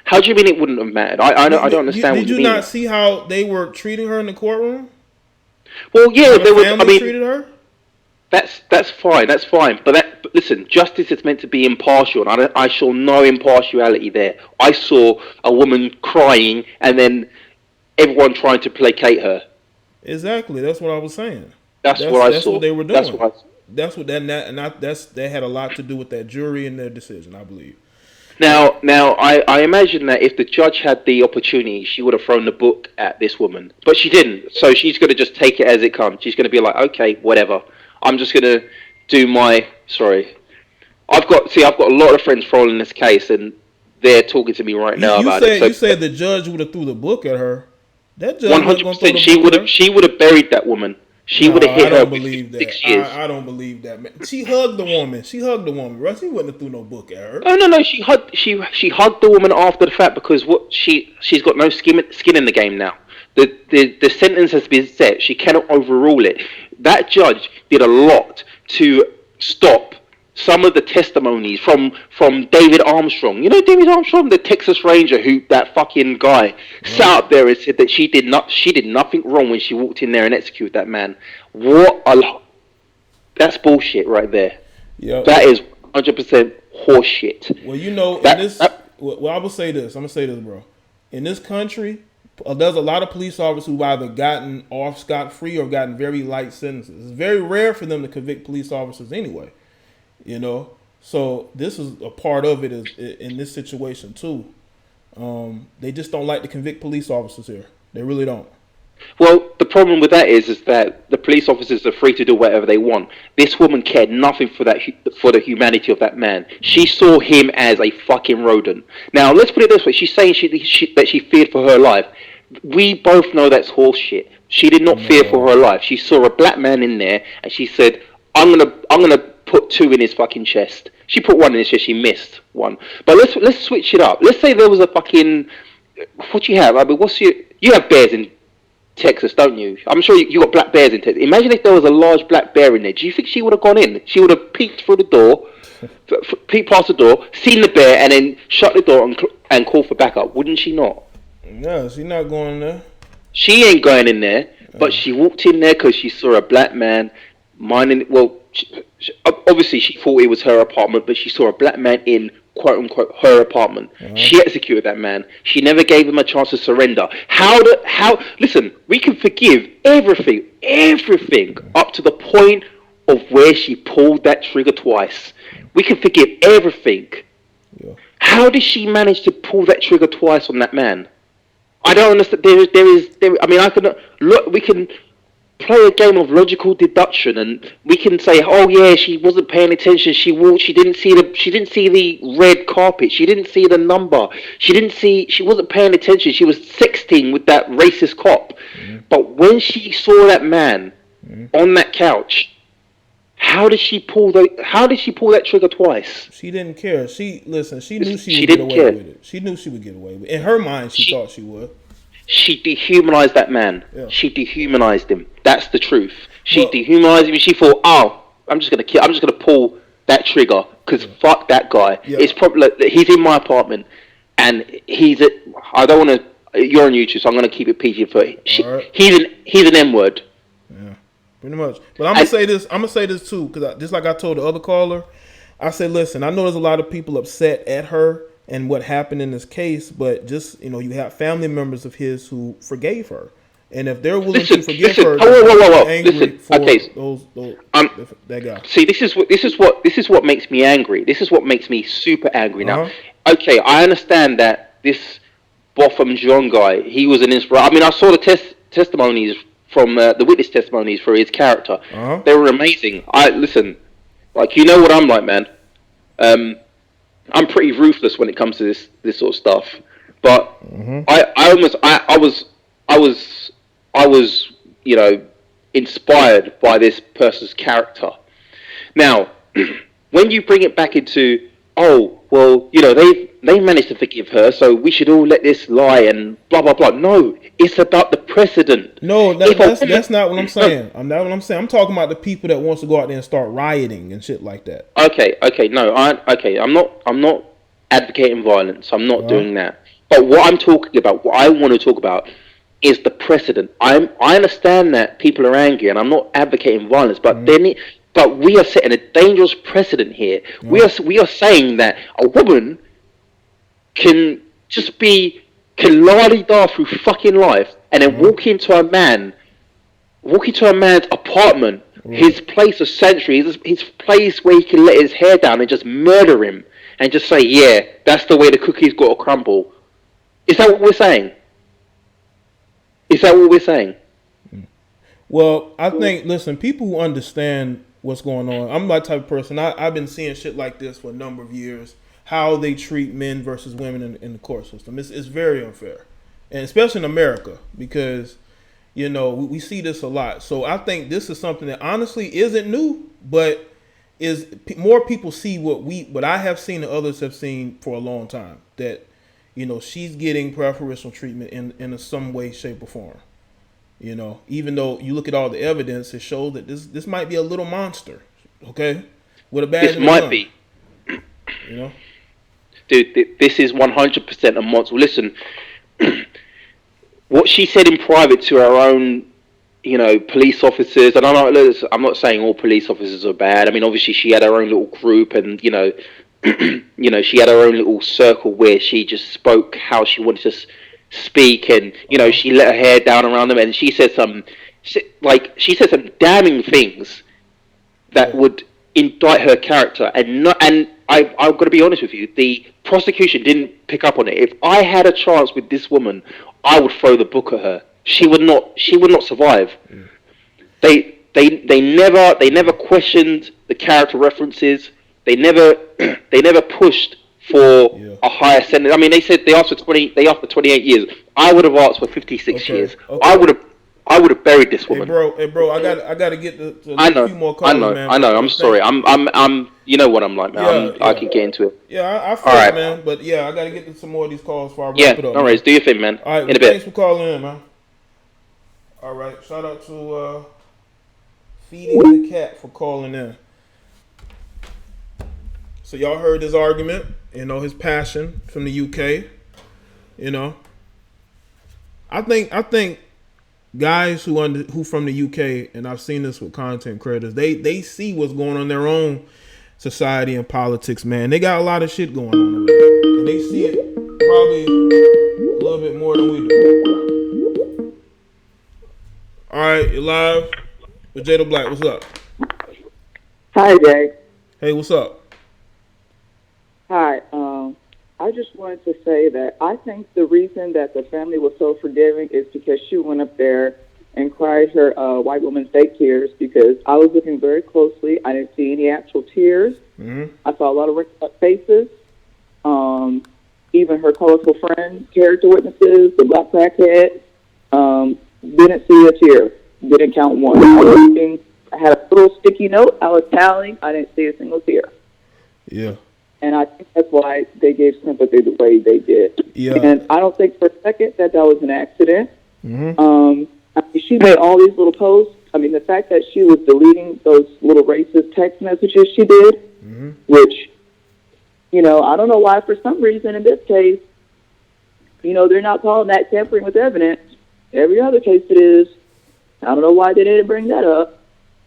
How do you mean it wouldn't have mattered? I don't understand. Did you not see how they were treating her in the courtroom? Well, yeah, they were. Treated her. That's fine. But listen, justice is meant to be impartial, and I saw no impartiality there. I saw a woman crying, and then everyone trying to placate her. Exactly. That's what I was saying. That's what I saw. What they were doing. That's what that had a lot to do with that jury and their decision, I believe. Now, I imagine that if the judge had the opportunity, she would have thrown the book at this woman, but she didn't. So she's going to just take it as it comes. She's going to be like, okay, whatever. I'm just going to do my. Sorry, I've got a lot of friends following this case, and they're talking to me right now about it. So, you said the judge would have threw the book at her. That judge 100%. She would have buried that woman. She would have hit her with 6 years. I don't believe that, man. She hugged the woman. Russ, he wouldn't have threw no book at her. No. She hugged the woman after the fact because she's got no skin in the game now. The sentence has been set. She cannot overrule it. That judge did a lot to stop some of the testimonies from David Armstrong. You know David Armstrong, the Texas Ranger, that fucking guy sat up there and said that she did nothing wrong when she walked in there and executed that man. That's bullshit right there. Yeah, that is 100% horseshit. Well, you know, well, I will say this. I'm gonna say this, bro. In this country, there's a lot of police officers who've either gotten off scot-free or gotten very light sentences. It's very rare for them to convict police officers anyway. You know, so this is a part of it in this situation too. They just don't like to convict police officers here. They really don't. Well, the problem with that is that the police officers are free to do whatever they want. This woman cared nothing for the humanity of that man. She saw him as a fucking rodent. Now, let's put it this way: she's saying that she feared for her life. We both know that's horseshit. She did not fear for her life. She saw a black man in there, and she said, "I'm gonna put 2 in his fucking chest." She put 1 in his chest. She missed 1. But let's switch it up. Let's say there was a fucking what you have. I mean, you have bears in Texas, don't you? I'm sure you got black bears in Texas. Imagine if there was a large black bear in there. Do you think she would have gone in? She would have peeked through the door, peeked past the door, seen the bear, and then shut the door and called for backup. Wouldn't she not? No, she's not going in there. She ain't going in there, but she walked in there because she saw a black man minding. Well, obviously she thought it was her apartment, but she saw a black man in quote unquote her apartment. She executed that man. She never gave him a chance to surrender. Listen, we can forgive everything up to the point of where she pulled that trigger twice. We can forgive everything. Yeah. How did she manage to pull that trigger twice on that man? I don't understand. We can play a game of logical deduction, and we can say, "Oh yeah, she wasn't paying attention. She didn't see the red carpet. She didn't see the number. She wasn't paying attention. She was sexting with that racist cop." But when she saw that man on that couch, how did she pull that trigger twice? She didn't care. She knew she would get away with it. She knew she would get away with it. In her mind, she thought she would. She dehumanized that man. Yeah. She dehumanized him. That's the truth. She dehumanized him. She thought, "Oh, I'm just gonna pull that trigger because fuck that guy. Yeah. It's probably like, he's in my apartment, and I don't want to. You're on YouTube, so I'm gonna keep it PG for it. He's an N-word. Yeah, pretty much. But I'm gonna say this too, because just like I told the other caller, I said, listen, I know there's a lot of people upset at her and what happened in this case, but just, you have family members of his who forgave her, and if they're willing to forgive her, that guy. See, this is what makes me angry. This is what makes me super angry now. Okay, I understand that this Botham Jean guy, he was an inspiration. I mean, I saw the testimonies from the witness testimonies for his character. They were amazing. Listen, like, you know what I'm like, man. I'm pretty ruthless when it comes to this sort of stuff, but I was inspired by this person's character. Now, when you bring it back into, they managed to forgive her, so we should all let this lie and blah blah blah. No, it's about the precedent. No, that's not what I'm saying. I'm not what I'm saying. I'm talking about the people that wants to go out there and start rioting and shit like that. Okay. I'm not advocating violence. I'm not doing that. But what I'm talking about, what I want to talk about, is the precedent. I understand that people are angry, and I'm not advocating violence, but but we are setting a dangerous precedent here. We are saying that a woman can la-di-da through fucking life and then walk into a man walk into a man's apartment, his place of sanctuary, his place where he can let his hair down and just murder him and just say, yeah, that's the way the cookie's got to crumble. Is that what we're saying? Is that what we're saying? Well, I think, listen, people who understand what's going on, I'm that type of person. I've been seeing shit like this for a number of years, how they treat men versus women in the court system. It's very unfair, and especially in America, because, you know, we see this a lot. So I think this is something that honestly isn't new, but is more people see what I have seen and others have seen for a long time, that, you know, she's getting preferential treatment in some way, shape, or form. You know, even though you look at all the evidence, it shows that this might be a little monster, okay, with a badge. This might be. You know, dude, this is 100% a monster. Listen, what she said in private to her own, you know, police officers, and I'm not saying all police officers are bad. I mean, obviously she had her own little group, and you know, she had her own little circle where she just spoke how she wanted to speak, and you know, she let her hair down around them, and she said some damning things that would indict her character, and I've got to be honest with you, the prosecution didn't pick up on it. If I had a chance with this woman, I would throw the book at her. She would not survive. They never questioned the character references. They never pushed for a higher sentence. I mean, they said they asked for 28 years. I would have asked for 56 years. Okay. I would have buried this woman. Hey bro, I got to get to a few more calls, man. I know. I'm sorry. I'm. You know what I'm like, man. I can get into it. Yeah, I feel it, man. But yeah, I got to get to some more of these calls before I wrap it up. No worries. Do your thing, man. All right, in a bit. Thanks for calling in, man. All right, shout out to Feeding the Cat for calling in. So y'all heard his argument, you know, his passion from the UK. You know, I think guys who from the UK, and I've seen this with content creators, they see what's going on in their own society and politics, man. They got a lot of shit going on over there, and they see it probably a little bit more than we do. All right, you're live with Jada Black. What's up? Hi, Jay. Hey, what's up? Hi. I just wanted to say that I think the reason that the family was so forgiving is because she went up there and cried her white woman's fake tears, because I was looking very closely. I didn't see any actual tears. Mm-hmm. I saw a lot of wrinkled up faces. Even her colorful friend, character witnesses, the black crackhead, didn't see a tear. Didn't count one. I had a little sticky note. I was tallying. I didn't see a single tear. Yeah. And I think that's why they gave sympathy the way they did. Yeah. And I don't think for a second that was an accident. Mm-hmm. I mean, she made all these little posts. I mean, the fact that she was deleting those little racist text messages she did, mm-hmm. which, you know, I don't know why, for some reason in this case, you know, they're not calling that tampering with evidence. Every other case it is. I don't know why they didn't bring that up.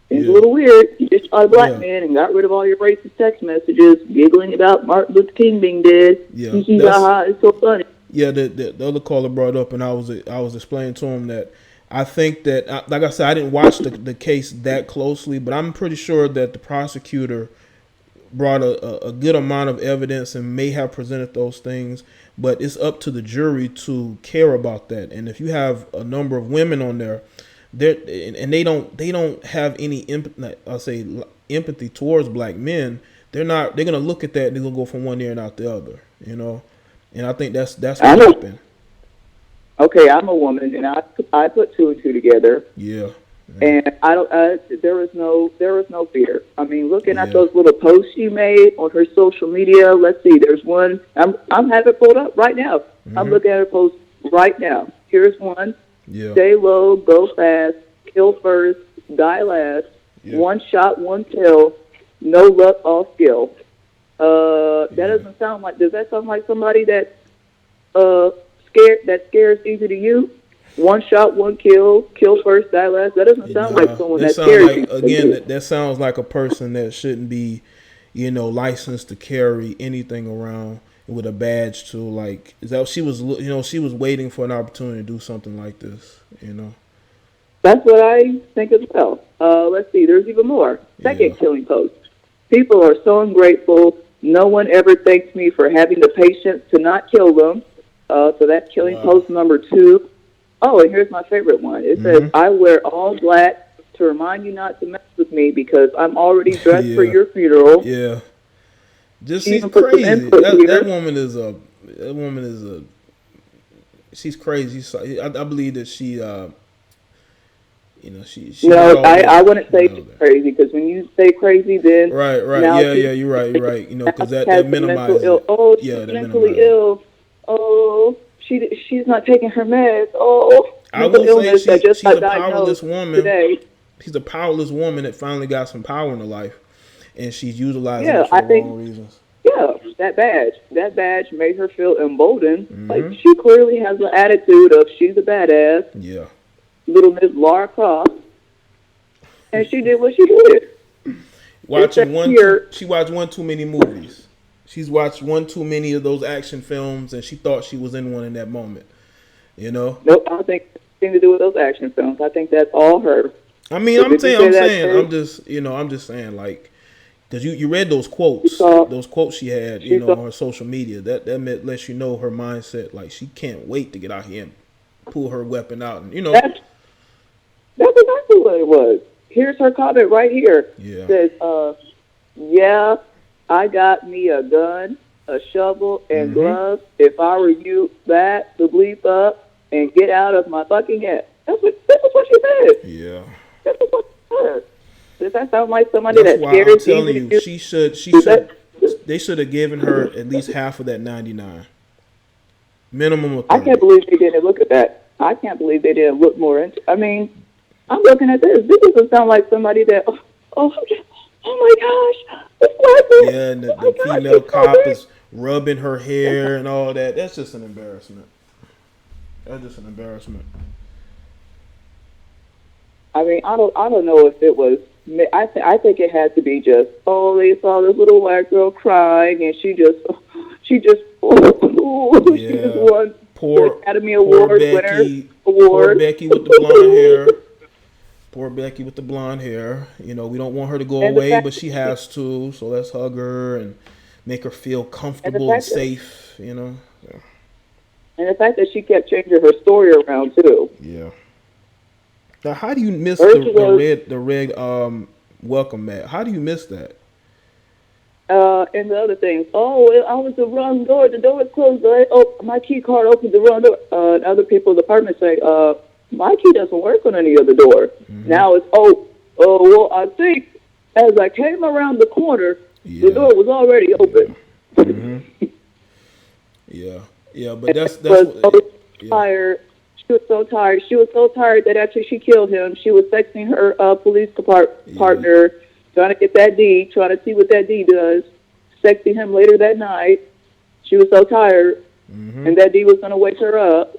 It's a little weird. You just shot a black man and got rid of all your racist text messages, giggling about Martin Luther King being dead. Yeah, it's so funny. Yeah, the other caller brought up, and I was explaining to him that I think that, like I said, I didn't watch the case that closely, but I'm pretty sure that the prosecutor brought a good amount of evidence and may have presented those things, but it's up to the jury to care about that. And if you have a number of women on there, and they don't have any empathy towards black men, they're gonna look at that and they're gonna go from one ear and out the other, you know. And I think that's what happened. Okay, I'm a woman, and I put two and two together. Yeah. And there was no fear. I mean, looking at those little posts she made on her social media. Let's see, there's one. I'm having it pulled up right now. Mm-hmm. I'm looking at her post right now. Here's one. Yeah. Stay low, go fast, kill first, die last. Yeah. One shot, one kill. No luck, all skill. That doesn't sound like. Does that sound like somebody that scares easy to you? One shot, one kill, kill first, die last. That doesn't sound like someone that scares you. Again, that sounds like a person that shouldn't be, you know, licensed to carry anything around with a badge to. Like, is that she was, you know, she was waiting for an opportunity to do something like this, you know. That's what I think as well. Let's see, there's even more. Second killing post. People are so ungrateful. No one ever thanks me for having the patience to not kill them. So that's killing post number 2. Oh, and here's my favorite one. It says, I wear all black to remind you not to mess with me because I'm already dressed for your funeral. Yeah. Just she's crazy. That woman is a she's crazy. I believe that she no, I wouldn't say she's crazy because when you say crazy, then right, you're right. You know, because that minimizes. She's mentally ill. Oh, she's not taking her meds. Oh, I will say she's a powerless woman. Today. She's a powerless woman that finally got some power in her life, and she's utilizing it for the wrong reasons. Yeah, that badge made her feel emboldened. Like she clearly has the attitude of she's a badass. Yeah. Little Miss Lara Croft, and she did what she did. She watched one too many movies. She's watched one too many of those action films, and she thought she was in one in that moment. You know? Nope, I don't think it's anything to do with those action films. I think that's all her. I mean, I'm just saying, like, because you read those quotes, she had, on her social media. That lets you know her mindset. Like, she can't wait to get out here and pull her weapon out, and That's exactly what it was. Here's her comment right here. Yeah. It says, I got me a gun, a shovel, and gloves. If I were you, back the bleep up and get out of my fucking head. That's what she said. Yeah. That's what she said. Does that sound like somebody that's scared? I'm telling you, they should have given her at least half of that 99. Minimum of 30. I can't believe they didn't look at that. I can't believe they didn't look more into. I mean, I'm looking at this. This doesn't sound like somebody that. Oh my gosh! Yeah, and the female cop is rubbing her hair and all that. That's just an embarrassment. That's just an embarrassment. I mean, I don't know if it was. I think it had to be just. Oh, they saw this little white girl crying, and she just won. Poor Academy Award winner. Poor Becky with the blonde hair. Poor Becky with the blonde hair. You know, we don't want her to go away, but she has to. So let's hug her and make her feel comfortable and safe. You know. Yeah. And the fact that she kept changing her story around too. Yeah. Now, how do you miss the red welcome mat? How do you miss that? And the other things. Oh, I was the wrong door. The door was closed. My key card opened the wrong door. And other people in the apartment say, my key doesn't work on any other door. Now it's, well, I think as I came around the corner, the door was already open. Yeah, but that's tired. She was so tired. She was so tired that after she killed him, she was texting her police partner, trying to get that deed, trying to see what that deed does. Texting him later that night. She was so tired, and that deed was going to wake her up.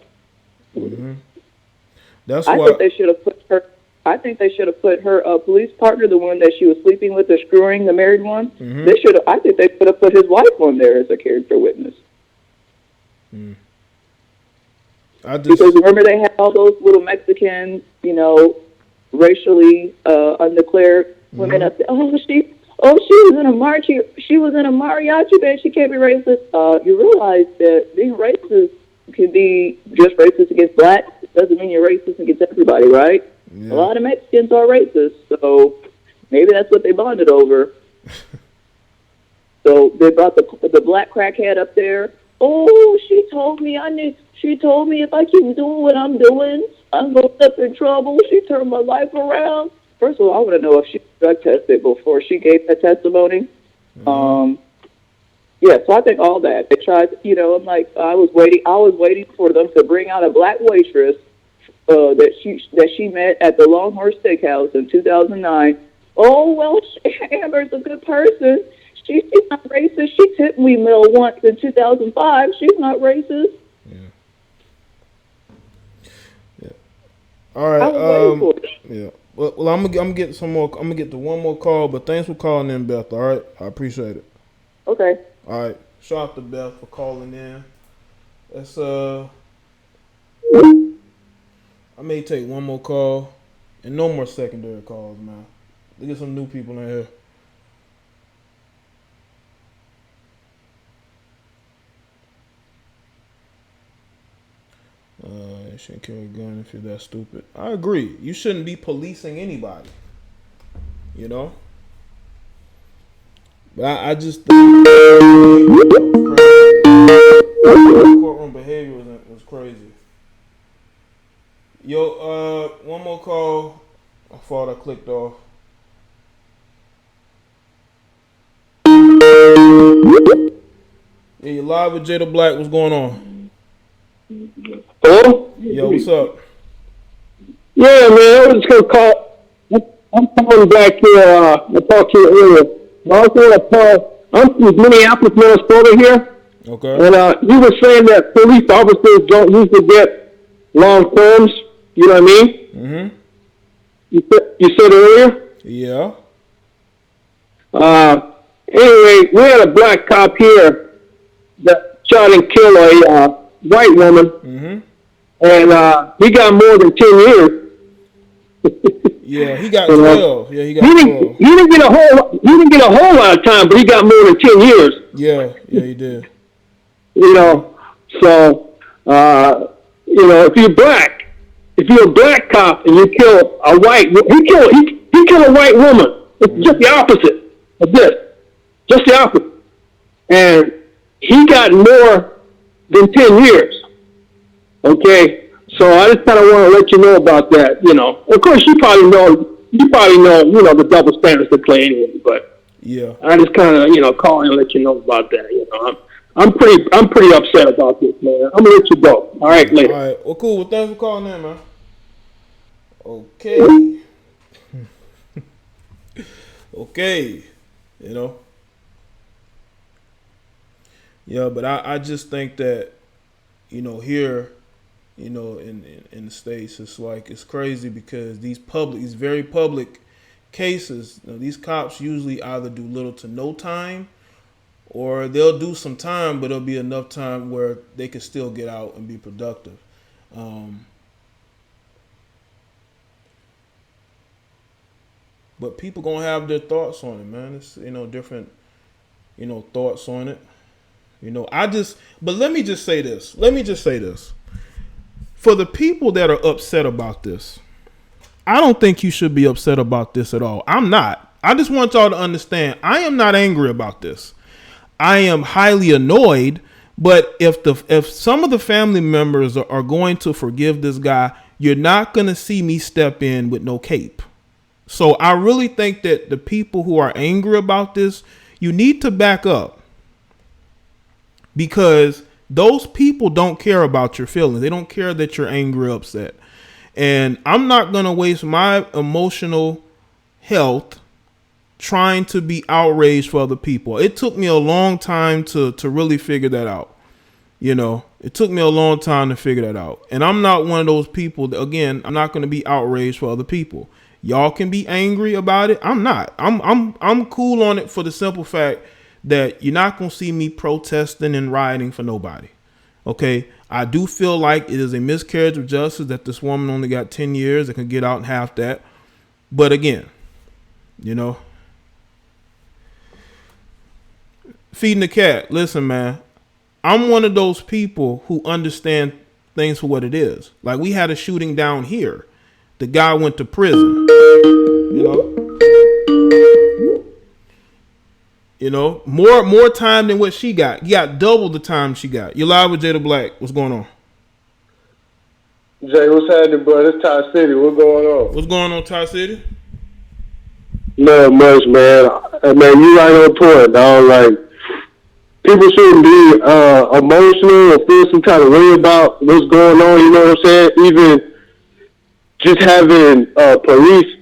That's I think they should have put her. I think they should have put her police partner, the one that she was sleeping with, the screwing, the married one. They should have. I think they should have put his wife on there as a character witness. Because remember they had all those little Mexican, racially undeclared women up there. She was in a mariachi band. She can't be racist. You realize that being racist can be just racist against blacks. It doesn't mean you're racist against everybody, right? Yeah. A lot of Mexicans are racist, so maybe that's what they bonded over. So they brought the black crackhead up there. Oh, she told me if I keep doing what I'm doing, I'm going to up in trouble. She turned my life around. First of all, I want to know if she drug tested before she gave that testimony. Yeah, so I think all that. They tried, I'm like, I was waiting for them to bring out a black waitress that she met at the Longhorn Steakhouse in 2009. Oh, well, Amber's a good person. She's not racist. She tipped me meal once in 2005. She's not racist. Yeah. All right. Yeah. Well, I'm gonna get some more. I'm gonna get to one more call, but thanks for calling in, Beth. All right, I appreciate it. Okay. All right. Shout out to Beth for calling in. Let's I may take one more call. And no more secondary calls, man. Let's get some new people in here. You shouldn't carry a gun if you're that stupid. I agree. You shouldn't be policing anybody. You know? But I just think courtroom behavior was crazy. Yo, one more call. I thought I clicked off. Yeah, you live with Jada Black. What's going on? Hello? Yo, what's up? Yeah, man, I was just going to call. I'm calling back here. I talked to you earlier. I also want to call. I'm from Minneapolis, Minnesota here. Okay. And you were saying that police officers don't usually get long terms. You know what I mean? Mm-hmm. You said earlier? Yeah. Anyway, we had a black cop here that shot and killed a white woman. Mm-hmm. And he got more than 10 years. Yeah, he got 12. Yeah, he got 12. He didn't get a whole lot of time, but he got more than 10 years. Yeah, he did. You know, so you know, if you're a black cop and you kill a white, he killed a white woman. It's just the opposite of this, just the opposite. And he got more than 10 years. Okay. So I just kind of want to let you know about that, you know. Of course, you probably know, you know, the double standards they play anyway. But yeah, I just kind of, you know, call and let you know about that. You know, I'm pretty upset about this, man. I'm gonna let you go. All right, later. All right. Well, cool. Well, thanks for calling in, man. Okay. Okay. You know. Yeah, but I just think that, you know, here, you know, in the States, it's like, it's crazy because these very public cases, you know, these cops usually either do little to no time, or they'll do some time, but it'll be enough time where they can still get out and be productive. But people gonna have their thoughts on it, man. It's, you know, different, you know, thoughts on it. You know, but let me just say this. For the people that are upset about this, I don't think you should be upset about this at all. I'm not. I just want y'all to understand, I am not angry about this. I am highly annoyed, but if some of the family members are going to forgive this guy, you're not going to see me step in with no cape. So I really think that the people who are angry about this, you need to back up, because those people don't care about your feelings. They don't care that you're angry or upset. And I'm not going to waste my emotional health trying to be outraged for other people. It took me a long time to really figure that out. You know, it took me a long time to figure that out. And I'm not one of those people that, again, I'm not going to be outraged for other people. Y'all can be angry about it. I'm not. I'm cool on it for the simple fact that you're not going to see me protesting and rioting for nobody. Okay. I do feel like it is a miscarriage of justice that this woman only got 10 years and can get out in half that. But again, you know, feeding the cat. Listen, man, I'm one of those people who understand things for what it is. Like, we had a shooting down here. The guy went to prison, you know. You know, more time than what she got. He got double the time she got. You're live with Jada Black. What's going on? Jay, what's happening, bro? It's Ty City. What's going on? What's going on, Ty City? Not much, man. Man, you right on point, dog. Like, people shouldn't be emotional or feel some kind of way about what's going on. You know what I'm saying? Even just having police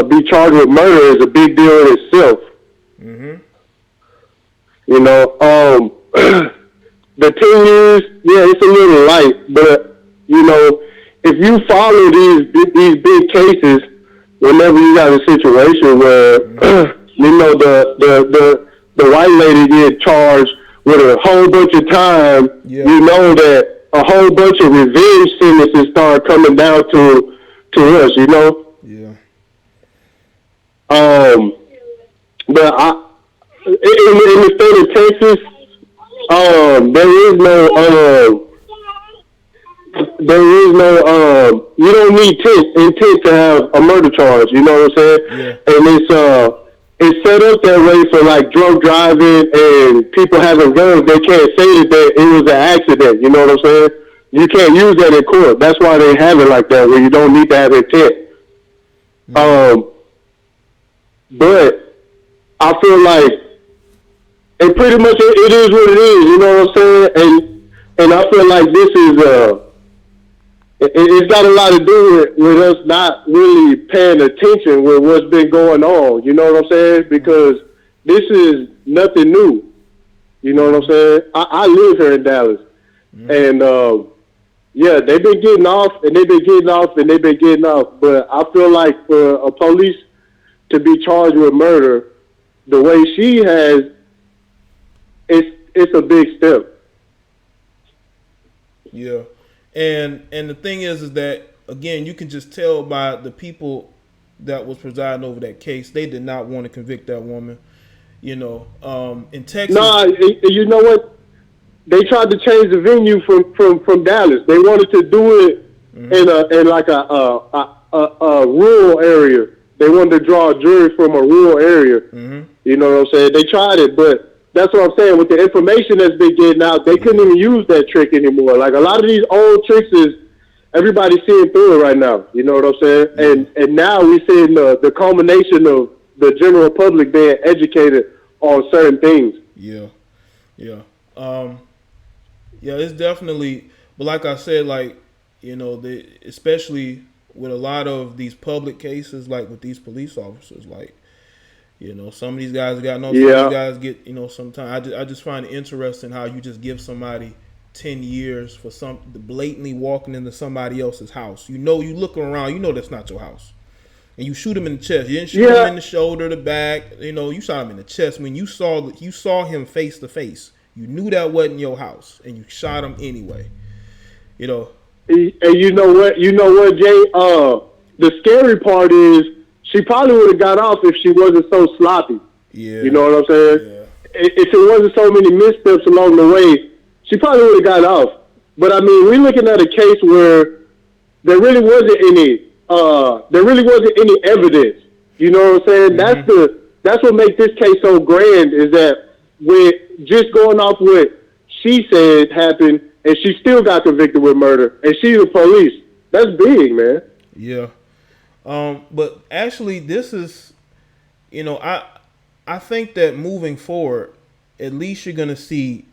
be charged with murder is a big deal in itself. You know, the 10 years, yeah, it's a little light, but you know, if you follow these big cases, whenever you got a situation where you know the white lady get charged with a whole bunch of time, you know that a whole bunch of revenge sentences start coming down to to us, you know. Yeah. But in the state of Texas, you don't need intent to have a murder charge. You know what I'm saying? Yeah. And it's set up that way for like drunk driving and people having guns. They can't say that it was an accident. You know what I'm saying? You can't use that in court. That's why they have it like that, where you don't need to have intent. But I feel like it pretty much it is what it is. You know what I'm saying? And I feel like this is it's got a lot to do with us not really paying attention with what's been going on. You know what I'm saying? Because this is nothing new. You know what I'm saying? I live here in Dallas. And, yeah, they've been getting off, and they've been getting off, and they've been getting off. But I feel like for a police to be charged with murder the way she has, it's a big step. Yeah. And the thing is that, again, you can just tell by the people that was presiding over that case, they did not want to convict that woman. You know, in Texas. Nah, you know what? They tried to change the venue from Dallas. They wanted to do it in like a rural area. They wanted to draw a jury from a rural area. You know what I'm saying? They tried it, but that's what I'm saying. With the information that's been getting out, they couldn't even use that trick anymore. Like a lot of these old tricks is everybody's seeing through it right now. You know what I'm saying? And now we're seeing the culmination of the general public being educated on certain things. Yeah. Yeah, it's definitely, but like I said, like, you know, especially with a lot of these public cases, like with these police officers, like, you know, some of these guys got no, some of these guys get, you know, sometimes I just find it interesting how you just give somebody 10 years for blatantly walking into somebody else's house. You know, you looking around, you know that's not your house. And you shoot him in the chest. You didn't shoot him in the shoulder, the back. You know, you shot him in the chest. When you saw him face to face, you knew that wasn't your house, and you shot him anyway. You know. And you know what, Jay? The scary part is she probably would have got off if she wasn't so sloppy. Yeah. You know what I'm saying? Yeah. If it wasn't so many missteps along the way, she probably would have got off. But I mean, we're looking at a case where there really wasn't any evidence. You know what I'm saying? That's what makes this case so grand, is that with just going off what she said happened, and she still got convicted with murder, and she's the police. That's big, man. Yeah. But actually, this is, you know, I think that moving forward, at least you're gonna see,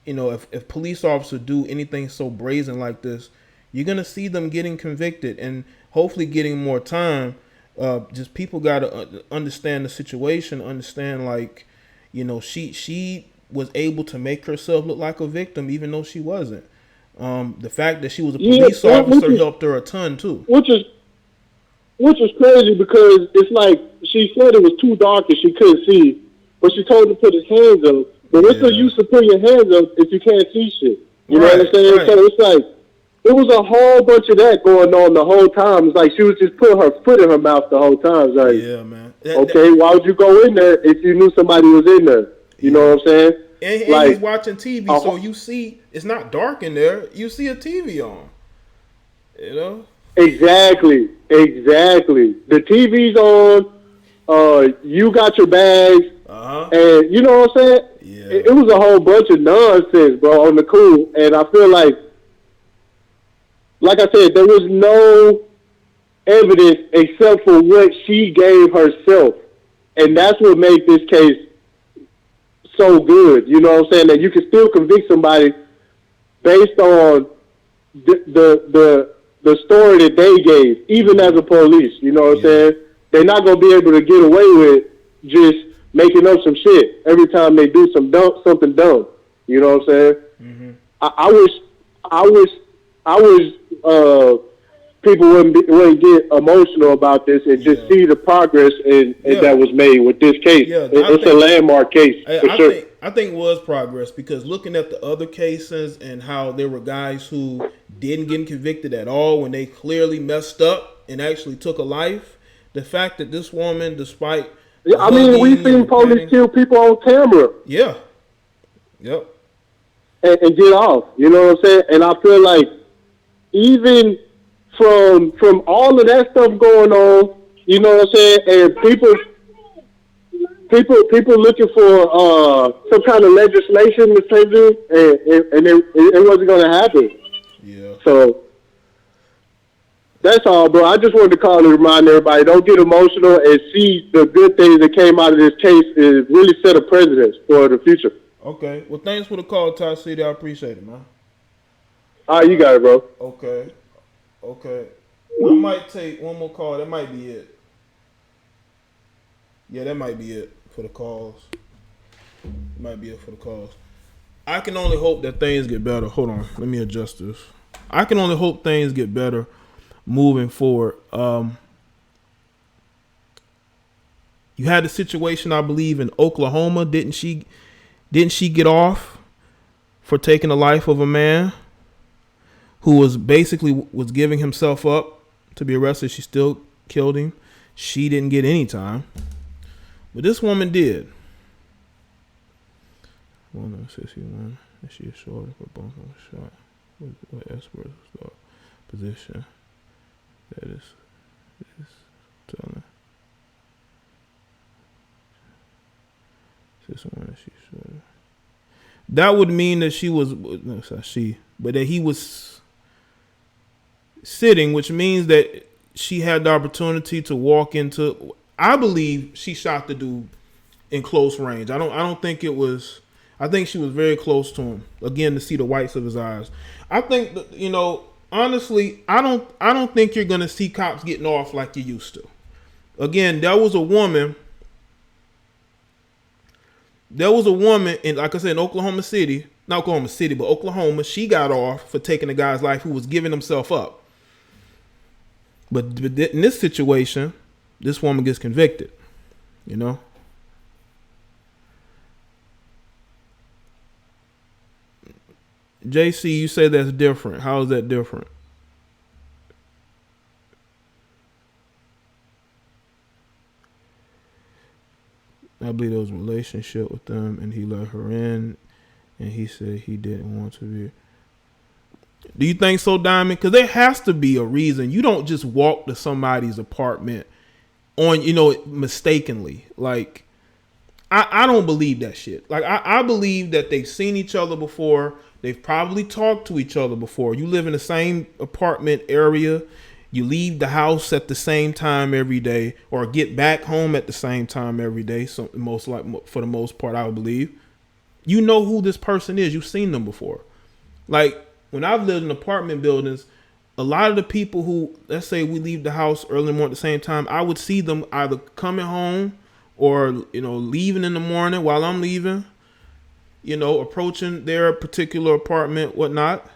you know, if police officers do anything so brazen like this, you're gonna see them getting convicted and hopefully getting more time. Just people gotta understand the situation, understand, like, you know, she was able to make herself look like a victim even though she wasn't. The fact that she was a police officer helped her a ton too. Which is crazy, because it's like she said it was too dark and she couldn't see, but she told him to put his hands up. But what's the use of putting your hands up if you can't see shit? You know what I'm saying? Right. So it's like, it was a whole bunch of that going on the whole time. It's like she was just putting her foot in her mouth the whole time. It's like, yeah, man. Why would you go in there if you knew somebody was in there? You know what I'm saying? And like, he's watching TV, so you see it's not dark in there. You see a TV on. You know? Exactly. The TV's on. You got your bags. And you know what I'm saying? Yeah. It was a whole bunch of nonsense, bro, on the cool. And I feel like I said, there was no evidence except for what she gave herself. And that's what made this case so good. You know what I'm saying? That you can still convict somebody based on the story that they gave, even as a police. You know what I'm saying? They're not going to be able to get away with just making up some shit every time they do something dumb. You know what I'm saying? Mm-hmm. I wish people wouldn't get emotional about this and just see the progress that was made with this case. Yeah, it's a landmark case. I think it was progress, because looking at the other cases and how there were guys who didn't get convicted at all when they clearly messed up and actually took a life. The fact that this woman, despite I mean, we've seen police kill people on camera. Yeah. Yep. And get off. You know what I'm saying? And I feel like even from all of that stuff going on, you know what I'm saying, and people looking for some kind of legislation to take this, and it wasn't going to happen. Yeah. So that's all, bro. I just wanted to call and remind everybody, don't get emotional, and see the good things that came out of this case is really set a precedent for the future. Okay. Well, thanks for the call, Ty City. I appreciate it, man. All right, you got it, bro. Okay. I might take one more call. That might be it. Yeah, that might be it for the calls. I can only hope that things get better. Hold on. Let me adjust this. I can only hope things get better moving forward. You had a situation, I believe, in Oklahoma. Didn't she get off for taking the life of a man who was giving himself up to be arrested? She still killed him. She didn't get any time, but this woman did. 161. She is short for both of shot. What expert position that is telling. This one that she short. That would mean that but that he was sitting, which means that she had the opportunity to walk into. I believe she shot the dude in close range. I don't think it was. I think she was very close to him, again, to see the whites of his eyes. I think that, honestly, I don't think you're gonna see cops getting off like you used to. Again, there was a woman in, like I said, in Oklahoma City, not Oklahoma City, but Oklahoma. She got off for taking a guy's life who was giving himself up. But in this situation, this woman gets convicted, JC, you say that's different. How is that different? I believe there was a relationship with them, and he let her in, and he said he didn't want to be. Do you think so, Diamond? Because there has to be a reason. You don't just walk to somebody's apartment mistakenly. Like, I don't believe that shit. Like, I believe that they've seen each other before. They've probably talked to each other before. You live in the same apartment area. You leave the house at the same time every day, or get back home at the same time every day. So for the most part, I would believe. You know who this person is. You've seen them before. Like, when I've lived in apartment buildings, a lot of the people who, let's say we leave the house early in the morning at the same time, I would see them either coming home or, leaving in the morning while I'm leaving, approaching their particular apartment, whatnot.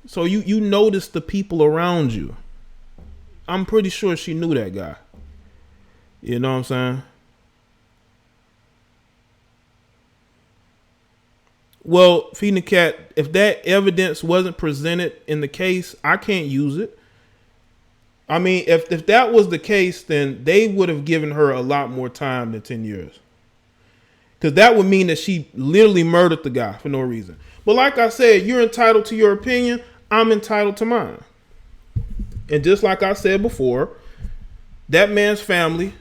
So you notice the people around you. I'm pretty sure she knew that guy. You know what I'm saying? Well, Feeding the Cat, if that evidence wasn't presented in the case, I can't use it. I mean, if that was the case, then they would have given her a lot more time than 10 years. Because that would mean that she literally murdered the guy for no reason. But like I said, you're entitled to your opinion. I'm entitled to mine. And just like I said before, that man's family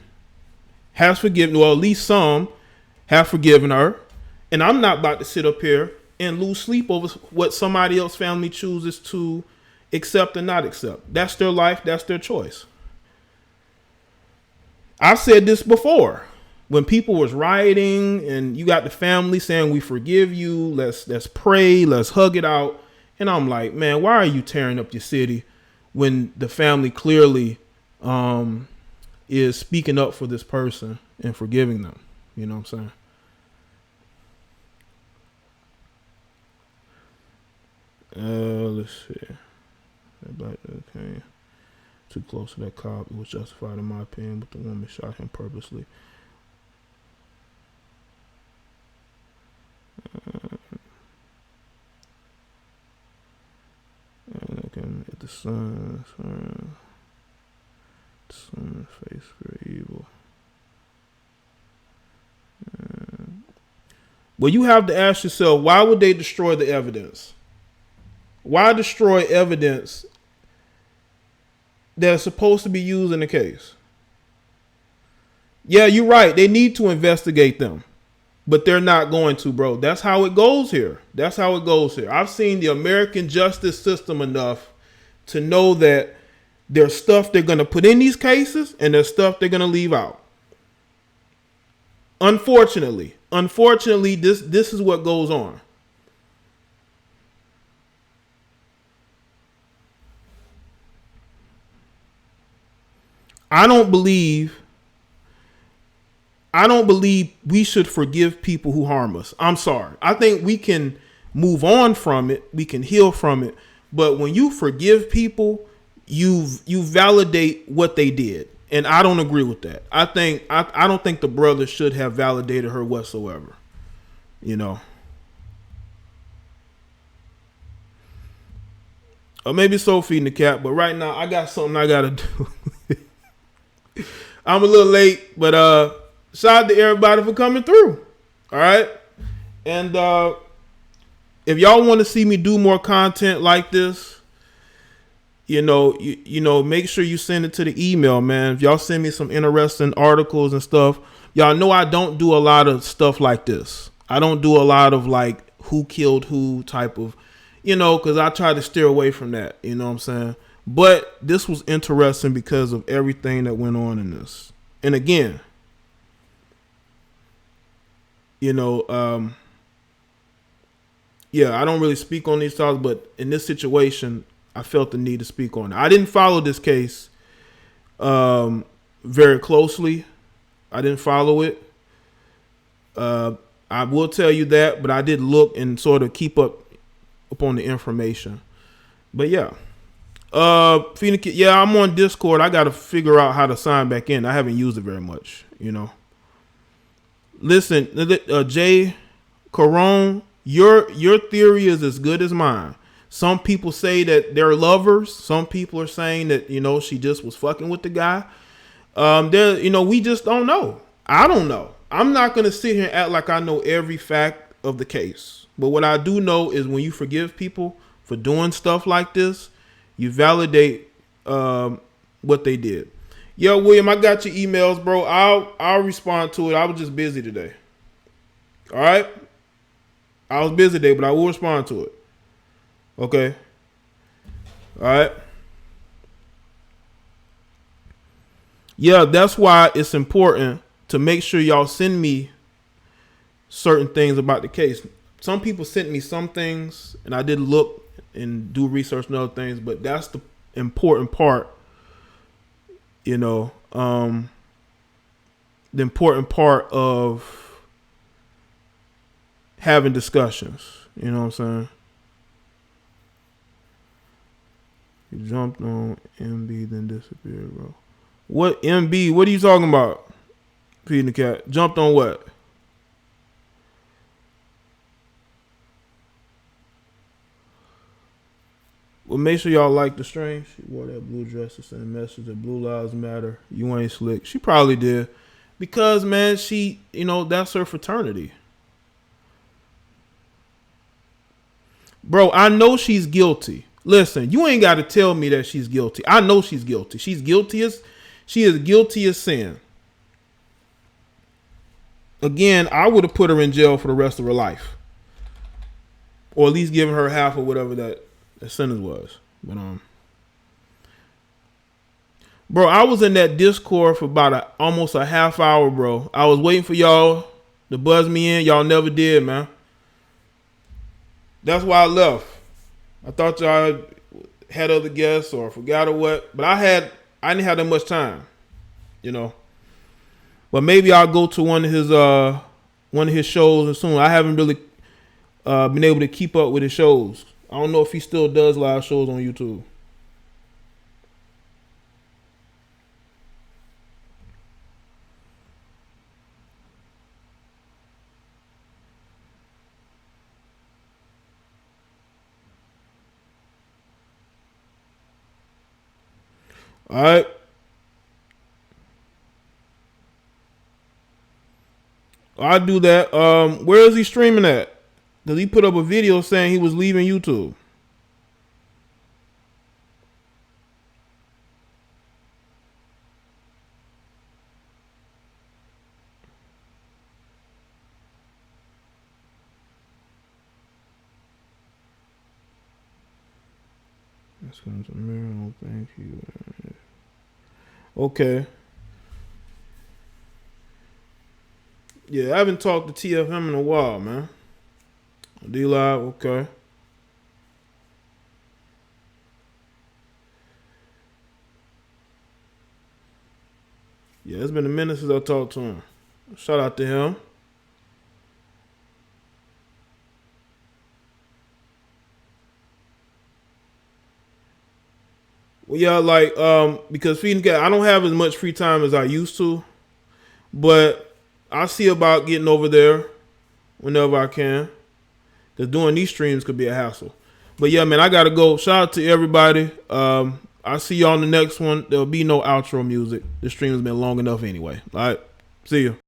has forgiven, well, at least some have forgiven her. And I'm not about to sit up here and lose sleep over what somebody else's family chooses to accept or not accept. That's their life. That's their choice. I've said this before. When people was rioting and you got the family saying, we forgive you, let's pray, let's hug it out. And I'm like, man, why are you tearing up your city when the family clearly is speaking up for this person and forgiving them? You know what I'm saying? Let's see. Okay. Too close to that cop. It was justified in my opinion, but the woman shot him purposely. the sun face for evil. Well, you have to ask yourself, why would they destroy the evidence? Why destroy evidence that is supposed to be used in the case? Yeah, you're right. They need to investigate them, but they're not going to, bro. That's how it goes here. That's how it goes here. I've seen the American justice system enough to know that there's stuff they're going to put in these cases and there's stuff they're going to leave out. Unfortunately, this is what goes on. I don't believe we should forgive people who harm us. I'm sorry. I think we can move on from it. We can heal from it. But when you forgive people, you validate what they did. And I don't agree with that. I don't think the brother should have validated her whatsoever. You know. Or maybe so feeding the cat, but right now I got something I gotta do. I'm a little late, but shout out to everybody for coming through. All right. And if y'all want to see me do more content like this, you know, make sure you send it to the email, man. If y'all send me some interesting articles and stuff, y'all know I don't do a lot of stuff like this. I don't do a lot of like who killed who type of, you know, because I try to steer away from that. You know what I'm saying? But this was interesting because of everything that went on in this. And again, you know, yeah, I don't really speak on these topics, but in this situation, I felt the need to speak on it. I didn't follow this case very closely. I didn't follow it. I will tell you that, but I did look and sort of keep up on the information. But yeah. Phoenix, yeah, I'm on Discord. I got to figure out how to sign back in. I haven't used it very much, you know. Listen, Jaye, Corone, your theory is as good as mine. Some people say that they're lovers. Some people are saying that, you know, she just was fucking with the guy. You know, we just don't know. I don't know. I'm not going to sit here and act like I know every fact of the case. But what I do know is when you forgive people for doing stuff like this, you validate what they did. Yo, William, I got your emails, bro. I'll respond to it. I was just busy today. All right? I was busy today, but I will respond to it. Okay. All right. Yeah, that's why it's important to make sure y'all send me certain things about the case. Some people sent me some things, and I did look and do research and other things, but that's the important part, you know, the important part of having discussions. You know what I'm saying? You jumped on MB, then disappeared, bro. What MB? What are you talking about? Feeding the cat. Jumped on what? Well, make sure y'all like the stream. She wore that blue dress to send a message that Blue Lives Matter. You ain't slick. She probably did. Because, man, she, you know, that's her fraternity. Bro, I know she's guilty. Listen, you ain't got to tell me that she's guilty. I know she's guilty. She is guilty as sin. Again, I would have put her in jail for the rest of her life. Or at least given her half of whatever that sentence was. But bro, I was in that Discord for about almost a half hour, bro. I was waiting for y'all to buzz me in. Y'all never did, man. That's why I left. I thought y'all had other guests or forgot or what, but I didn't have that much time, you know. But maybe I'll go to one of his shows soon. I haven't really been able to keep up with his shows. I don't know if he still does live shows on YouTube. All right. I'll do that. Where is he streaming at? Because he put up a video saying he was leaving YouTube. That's going to mirror. Thank you. Okay. Yeah, I haven't talked to TFM in a while, man. D-Live, okay. Yeah, it's been a minute since I talked to him. Shout out to him. Well, yeah, like, because Feeding Cat, I don't have as much free time as I used to, but I see about getting over there whenever I can, because doing these streams could be a hassle. But yeah, man, I gotta go. Shout out to everybody. I'll see you on the next one. There'll be no outro music. The stream has been long enough anyway. All right, see you.